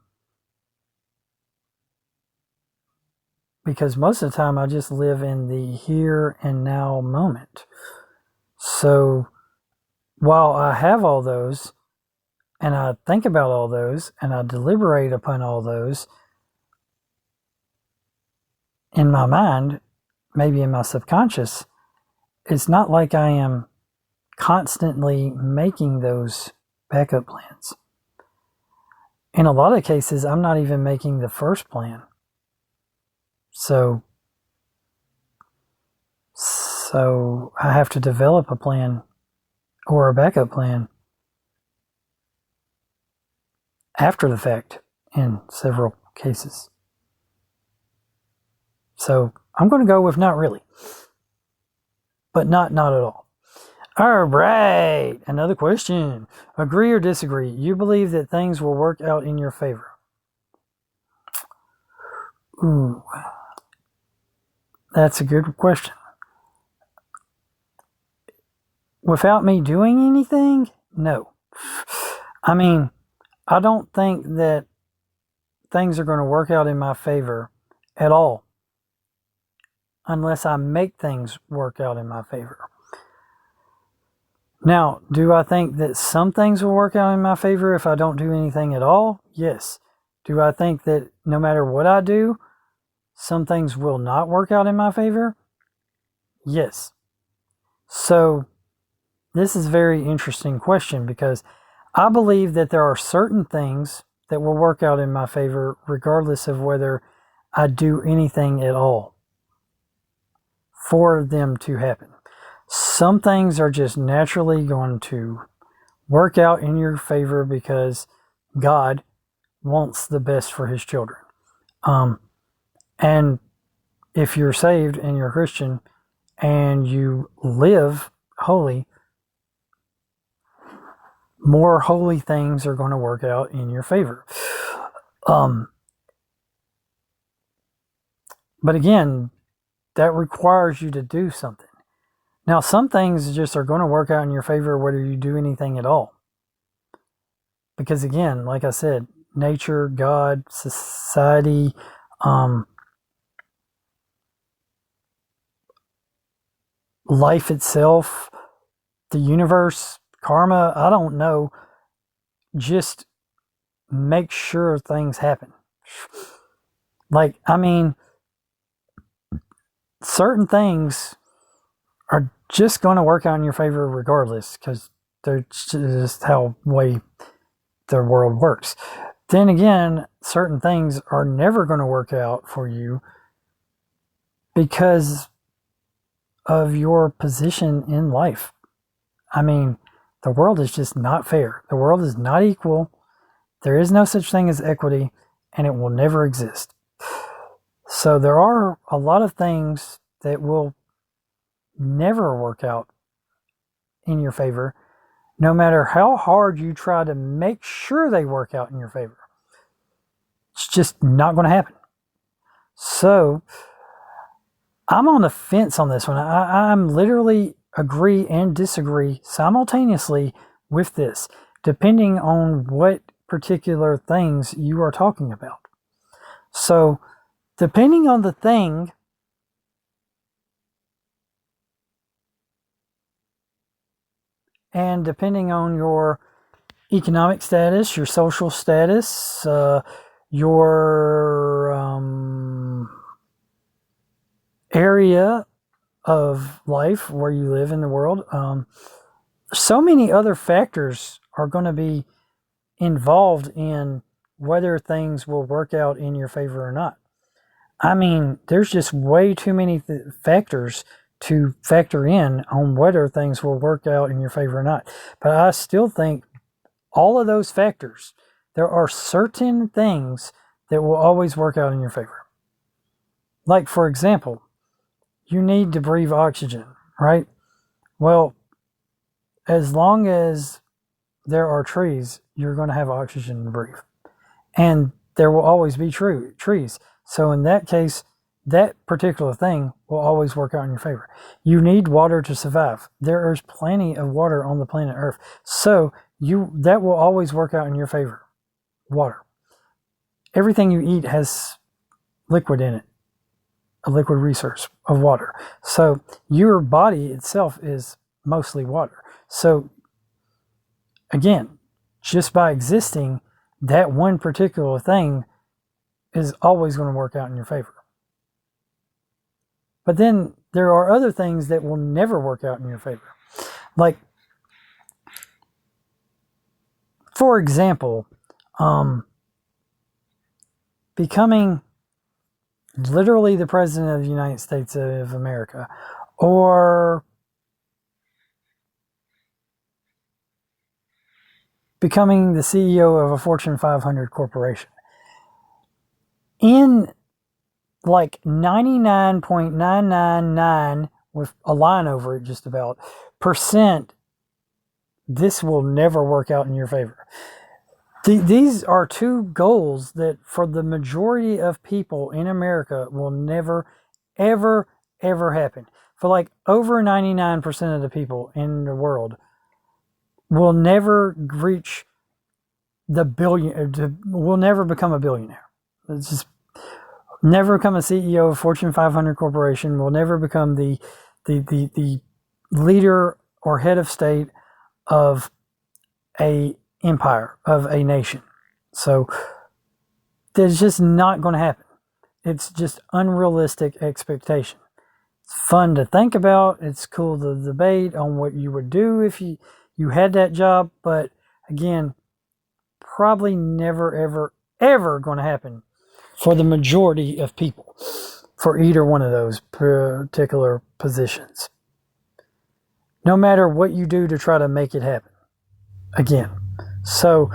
because most of the time I just live in the here and now moment. So while I have all those, and I think about all those, and I deliberate upon all those in my mind, maybe in my subconscious, it's not like I am constantly making those backup plans. In a lot of cases, I'm not even making the first plan. So I have to develop a plan or a backup plan after the fact in several cases. So I'm going to go with not really, but not at all. All right, another question. Agree or disagree? You believe that things will work out in your favor? Ooh, that's a good question. Without me doing anything? No. I mean, I don't think that things are going to work out in my favor at all unless I make things work out in my favor. Now, do I think that some things will work out in my favor if I don't do anything at all? Yes. Do I think that no matter what I do, some things will not work out in my favor? Yes. So, this is a very interesting question, because I believe that there are certain things that will work out in my favor regardless of whether I do anything at all for them to happen. Some things are just naturally going to work out in your favor because God wants the best for his children. And if you're saved and you're a Christian and you live holy, more holy things are going to work out in your favor. But again, that requires you to do something. Now, some things just are going to work out in your favor whether you do anything at all. Because again, like I said, nature, God, society, life itself, the universe, karma, I don't know, just make sure things happen. Like, I mean, certain things are just going to work out in your favor regardless, because they're just how way the world works. Then again, certain things are never going to work out for you because of your position in life. I mean, the world is just not fair. The world is not equal. There is no such thing as equity, and it will never exist. So there are a lot of things that will never work out in your favor, no matter how hard you try to make sure they work out in your favor. It's just not going to happen. So I'm on the fence on this one. I'm literally agree and disagree simultaneously with this, depending on what particular things you are talking about. So depending on the thing, and depending on your economic status, your social status, your area of life where you live in the world, so many other factors are going to be involved in whether things will work out in your favor or not. I mean, there's just way too many factors to factor in on whether things will work out in your favor or not. But I still think all of those factors, there are certain things that will always work out in your favor. Like, for example, you need to breathe oxygen, right? Well, as long as there are trees, you're going to have oxygen to breathe. And there will always be trees. So in that case, that particular thing will always work out in your favor. You need water to survive. There is plenty of water on the planet Earth. So that will always work out in your favor. Water. Everything you eat has liquid in it. A liquid resource of water. So your body itself is mostly water. So again, just by existing, that one particular thing is always going to work out in your favor. But then there are other things that will never work out in your favor. Like, for example, becoming literally the president of the United States of America, or becoming the CEO of a Fortune 500 corporation. In like 99.999 with a line over it just about %, this will never work out in your favor. These are two goals that for the majority of people in America will never, ever, ever happen. For like over 99% of the people in the world will never reach the billion, will never become a billionaire. It's just never become a CEO of Fortune 500 corporation, will never become the leader or head of state of a empire, of a nation. So that's just not going to happen. It's just unrealistic expectation. It's fun to think about. It's cool to debate on what you would do if you had that job. But again, probably never, ever, ever going to happen for the majority of people for either one of those particular positions. No matter what you do to try to make it happen. Again. So,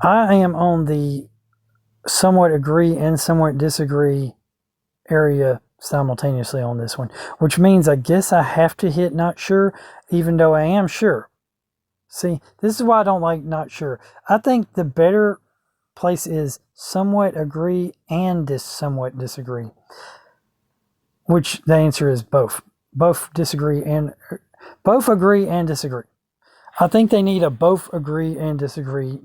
I am on the somewhat agree and somewhat disagree area simultaneously on this one, which means I guess I have to hit not sure, even though I am sure. See, this is why I don't like not sure. I think the better place is somewhat agree and somewhat disagree, which the answer is both. Both disagree and both agree and disagree. I think they need a both agree and disagree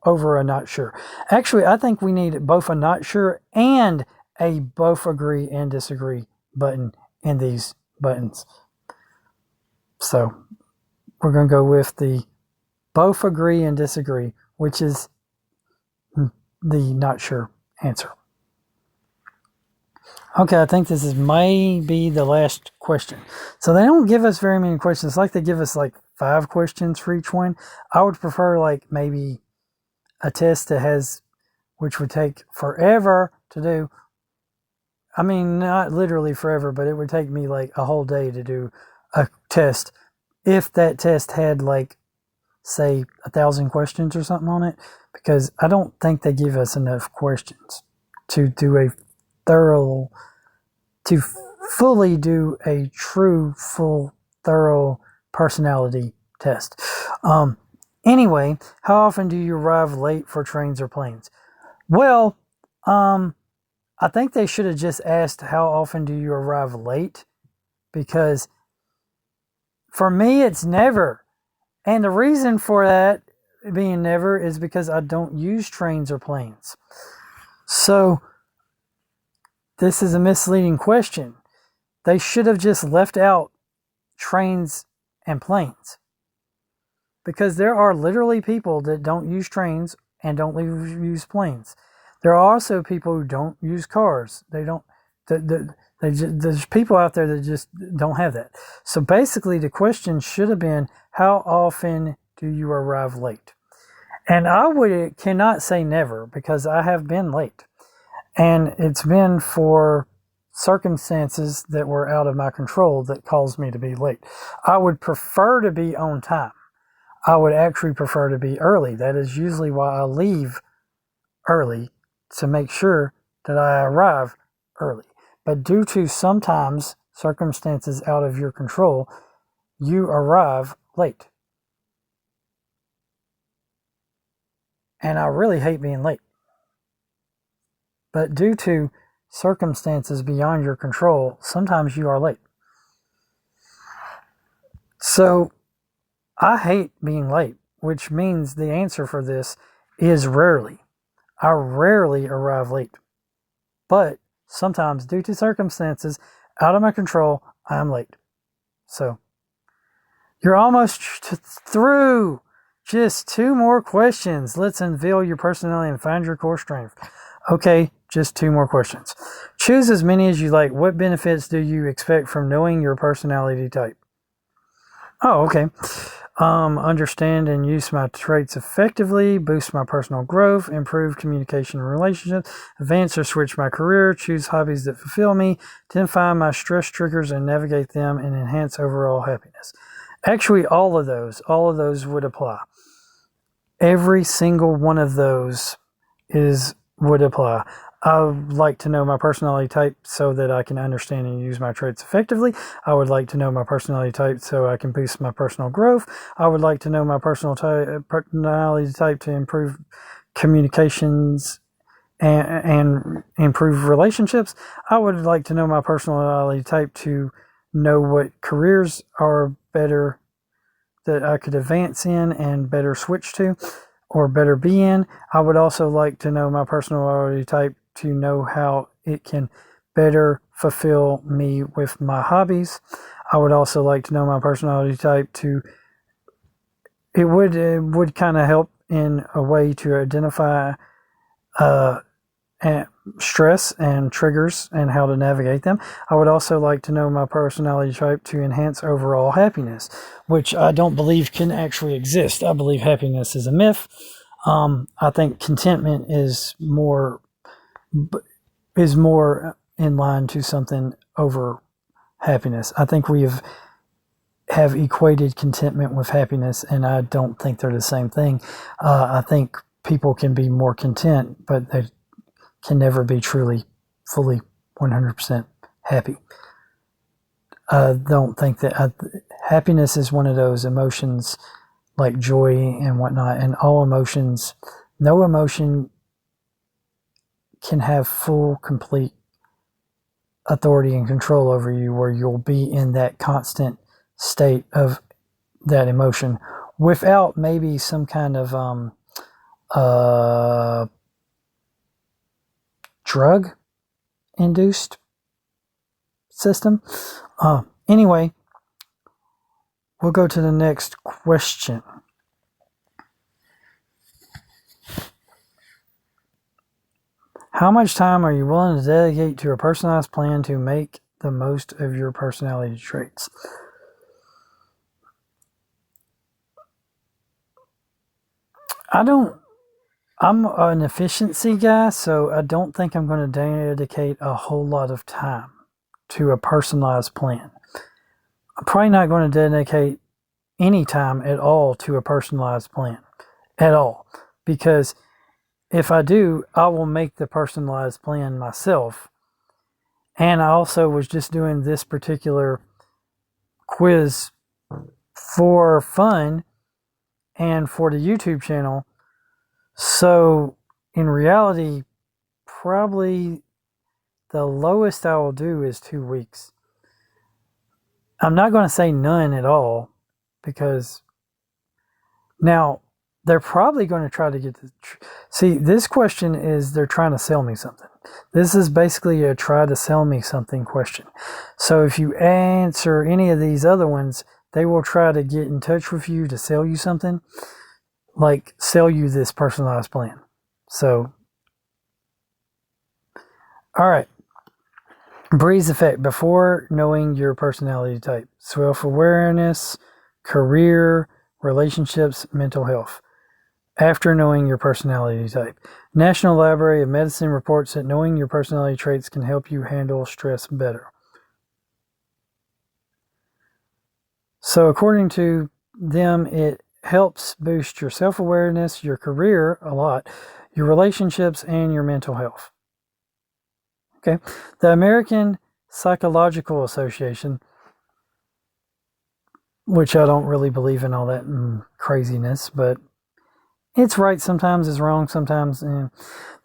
over a not sure. Actually, I think we need both a not sure and a both agree and disagree button in these buttons. So we're going to go with the both agree and disagree, which is the not sure answer. Okay, I think this is maybe the last question. So they don't give us very many questions. It's like they give us like 5 questions for each one. I would prefer like maybe a test that has, which would take forever to do. I mean, not literally forever, but it would take me like a whole day to do a test. If that test had like, say, 1,000 questions or something on it, because I don't think they give us enough questions to do a thorough, to fully do a true, full, thorough personality test. Anyway, how often do you arrive late for trains or planes? Well, I think they should have just asked how often do you arrive late, because for me it's never. And the reason for that being never is because I don't use trains or planes. So this is a misleading question. They should have just left out trains and planes, because there are literally people that don't use trains and don't use planes. There are also people who don't use cars. They don't. There's people out there that just don't have that. So basically, the question should have been, how often do you arrive late? And I cannot say never, because I have been late, and it's been for circumstances that were out of my control that caused me to be late. I would prefer to be on time. I would actually prefer to be early. That is usually why I leave early, to make sure that I arrive early. But due to sometimes circumstances out of your control, you arrive late. And I really hate being late. But due to circumstances beyond your control, sometimes you are late. So I hate being late, which means the answer for this is rarely. I rarely arrive late. But sometimes, due to circumstances out of my control, I'm late. So you're almost through. Just 2 more questions. Let's unveil your personality and find your core strength. Okay, just 2 more questions. Choose as many as you like. What benefits do you expect from knowing your personality type? Oh, okay. Understand and use my traits effectively, boost my personal growth, improve communication and relationships, advance or switch my career, choose hobbies that fulfill me, identify my stress triggers and navigate them, and enhance overall happiness. Actually, all of those would apply. Every single one of those would apply. I would like to know my personality type so that I can understand and use my traits effectively. I would like to know my personality type so I can boost my personal growth. I would like to know my personality type to improve communications and improve relationships. I would like to know my personality type to know what careers are better that I could advance in and better switch to or better be in. I would also like to know my personality type to know how it can better fulfill me with my hobbies. I would also like to know my personality type to, it would kind of help in a way to identify stress and triggers and how to navigate them. I would also like to know my personality type to enhance overall happiness, which I don't believe can actually exist. I believe happiness is a myth. I think contentment is more in line to something over happiness. I think we have equated contentment with happiness, and I don't think they're the same thing. I think people can be more content, but they can never be truly, fully, 100% happy. I don't think that happiness is one of those emotions like joy and whatnot, and all emotions, no emotion can have full, complete authority and control over you where you'll be in that constant state of that emotion without maybe some kind of drug induced system. Anyway, we'll go to the next question. How much time are you willing to dedicate to a personalized plan to make the most of your personality traits? I'm an efficiency guy, so I don't think I'm going to dedicate a whole lot of time to a personalized plan. I'm probably not going to dedicate any time at all to a personalized plan at all, because if I do, I will make the personalized plan myself. And I also was just doing this particular quiz for fun and for the YouTube channel. So in reality, probably the lowest I will do is 2 weeks. I'm not going to say none at all, because now they're probably going to try to get the... See, this question is they're trying to sell me something. This is basically a try to sell me something question. So if you answer any of these other ones, they will try to get in touch with you to sell you something, like sell you this personalized plan. So, all right. Breeze effect before knowing your personality type: self-awareness, career, relationships, mental health. After knowing your personality type. National Library of Medicine reports that knowing your personality traits can help you handle stress better. So according to them, it helps boost your self-awareness, your career a lot, your relationships, and your mental health. Okay. The American Psychological Association, which I don't really believe in all that craziness, but it's right sometimes, it's wrong sometimes. The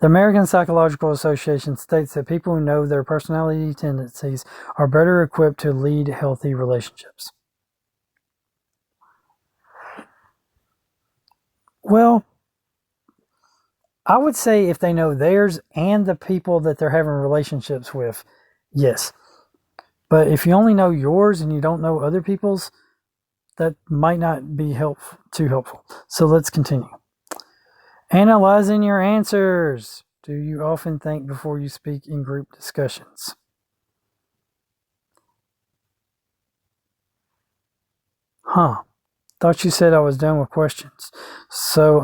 American Psychological Association states that people who know their personality tendencies are better equipped to lead healthy relationships. Well, I would say if they know theirs and the people that they're having relationships with, yes. But if you only know yours and you don't know other people's, that might not be too helpful. So let's continue. Analyzing your answers. Do you often think before you speak in group discussions? Thought you said I was done with questions. So,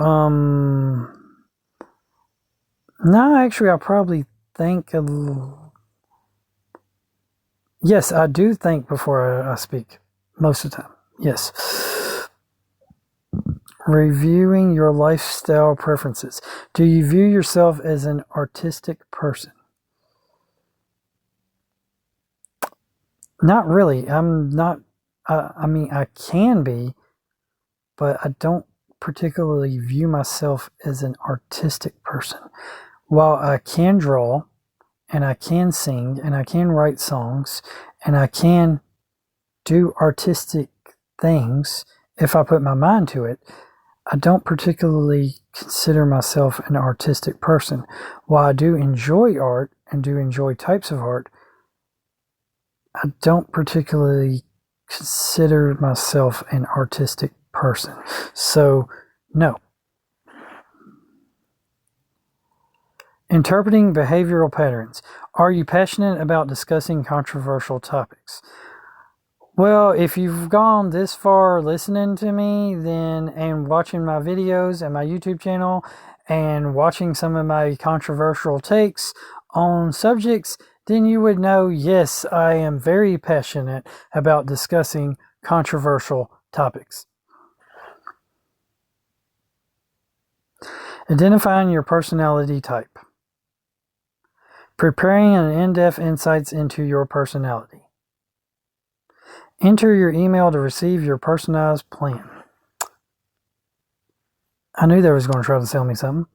no, actually, I probably think a little... Yes, I do think before I speak, most of the time. Yes. Reviewing your lifestyle preferences. Do you view yourself as an artistic person? Not really. I'm not. I mean, I can be, but I don't particularly view myself as an artistic person. While I can draw, and I can sing, and I can write songs, and I can do artistic things if I put my mind to it, I don't particularly consider myself an artistic person. While I do enjoy art and do enjoy types of art, I don't particularly consider myself an artistic person. So, no. Interpreting behavioral patterns. Are you passionate about discussing controversial topics? Well, if you've gone this far listening to me and watching my videos and my YouTube channel and watching some of my controversial takes on subjects, then you would know, yes, I am very passionate about discussing controversial topics. Identifying your personality type. Preparing an in-depth insights into your personality. Enter your email to receive your personalized plan. I knew they was going to try to sell me something.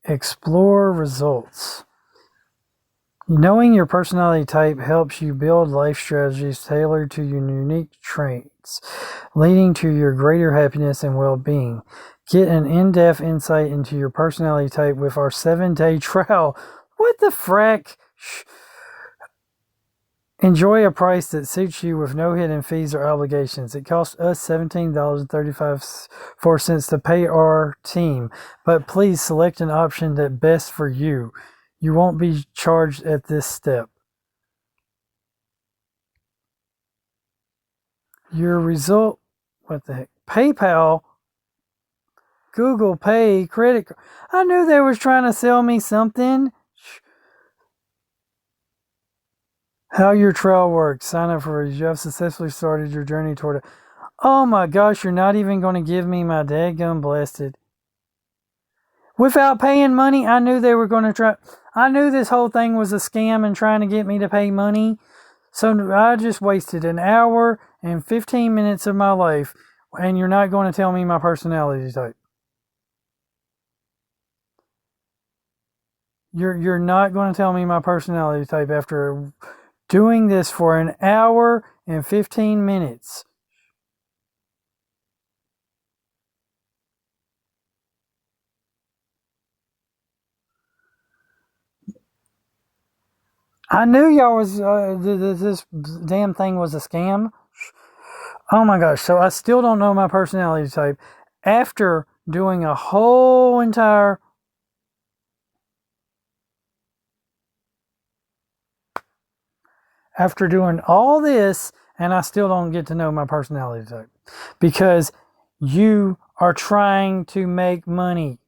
Explore results. Knowing your personality type helps you build life strategies tailored to your unique traits, leading to your greater happiness and well-being. Get an in-depth insight into your personality type with our 7-day trial. What the frack? Enjoy a price that suits you with no hidden fees or obligations. It costs us $17.35 to pay our team, but please select an option that best for you. You won't be charged at this step. Your result, what the heck? PayPal, Google Pay, credit card. I knew they was trying to sell me something. How your trial works. Sign up for it. You have successfully started your journey toward it. Oh my gosh, you're not even going to give me my dadgum blasted. Without paying money, I knew they were going to try. I knew this whole thing was a scam and trying to get me to pay money. So I just wasted an hour and 15 minutes of my life, and you're not going to tell me my personality type. You're not going to tell me my personality type after doing this for an hour and 15 minutes. I knew y'all was, this damn thing was a scam. Oh my gosh, so I still don't know my personality type after doing a whole entire... After doing all this, and I still don't get to know my personality type. Because you are trying to make money.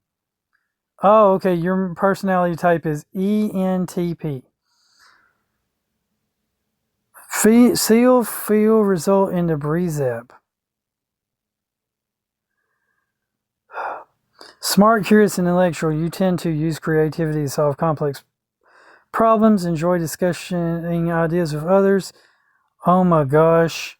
Oh, okay, your personality type is ENTP. Feel, result into breeze app. Smart, curious, and intellectual. You tend to use creativity to solve complex problems. Enjoy discussing ideas with others. Oh my gosh.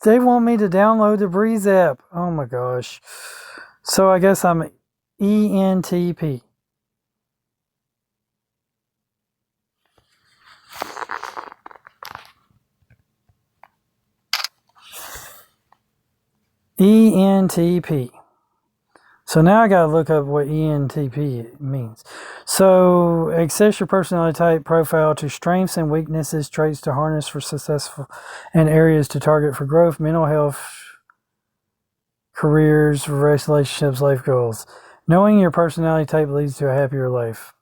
They want me to download the Breeze app. Oh my gosh. So I guess I'm ENTP. ENTP. So now I gotta look up what ENTP means. So access your personality type profile to strengths and weaknesses, traits to harness for successful, and areas to target for growth, mental health, careers, relationships, life goals. Knowing your personality type leads to a happier life.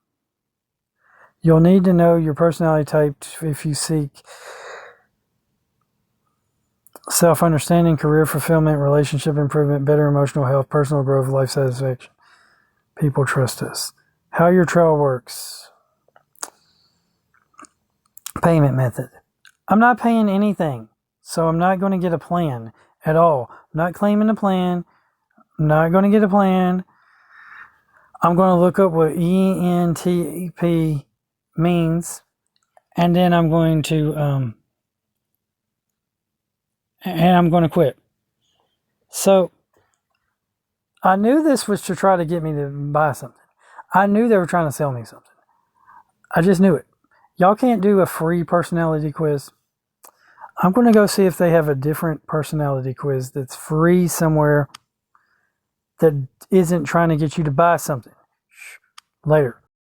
You'll need to know your personality type if you seek self-understanding, career fulfillment, relationship improvement, better emotional health, personal growth, life satisfaction. People trust us. How your trial works. Payment method. I'm not paying anything, so I'm not going to get a plan at all. I'm not claiming a plan. I'm not going to get a plan. I'm going to look up what ENTP means, and then I'm going to quit. So I knew this was to try to get me to buy something. I knew they were trying to sell me something. I just knew it. Y'all can't do a free personality quiz. I'm going to go see if they have a different personality quiz that's free somewhere that isn't trying to get you to buy something. Later.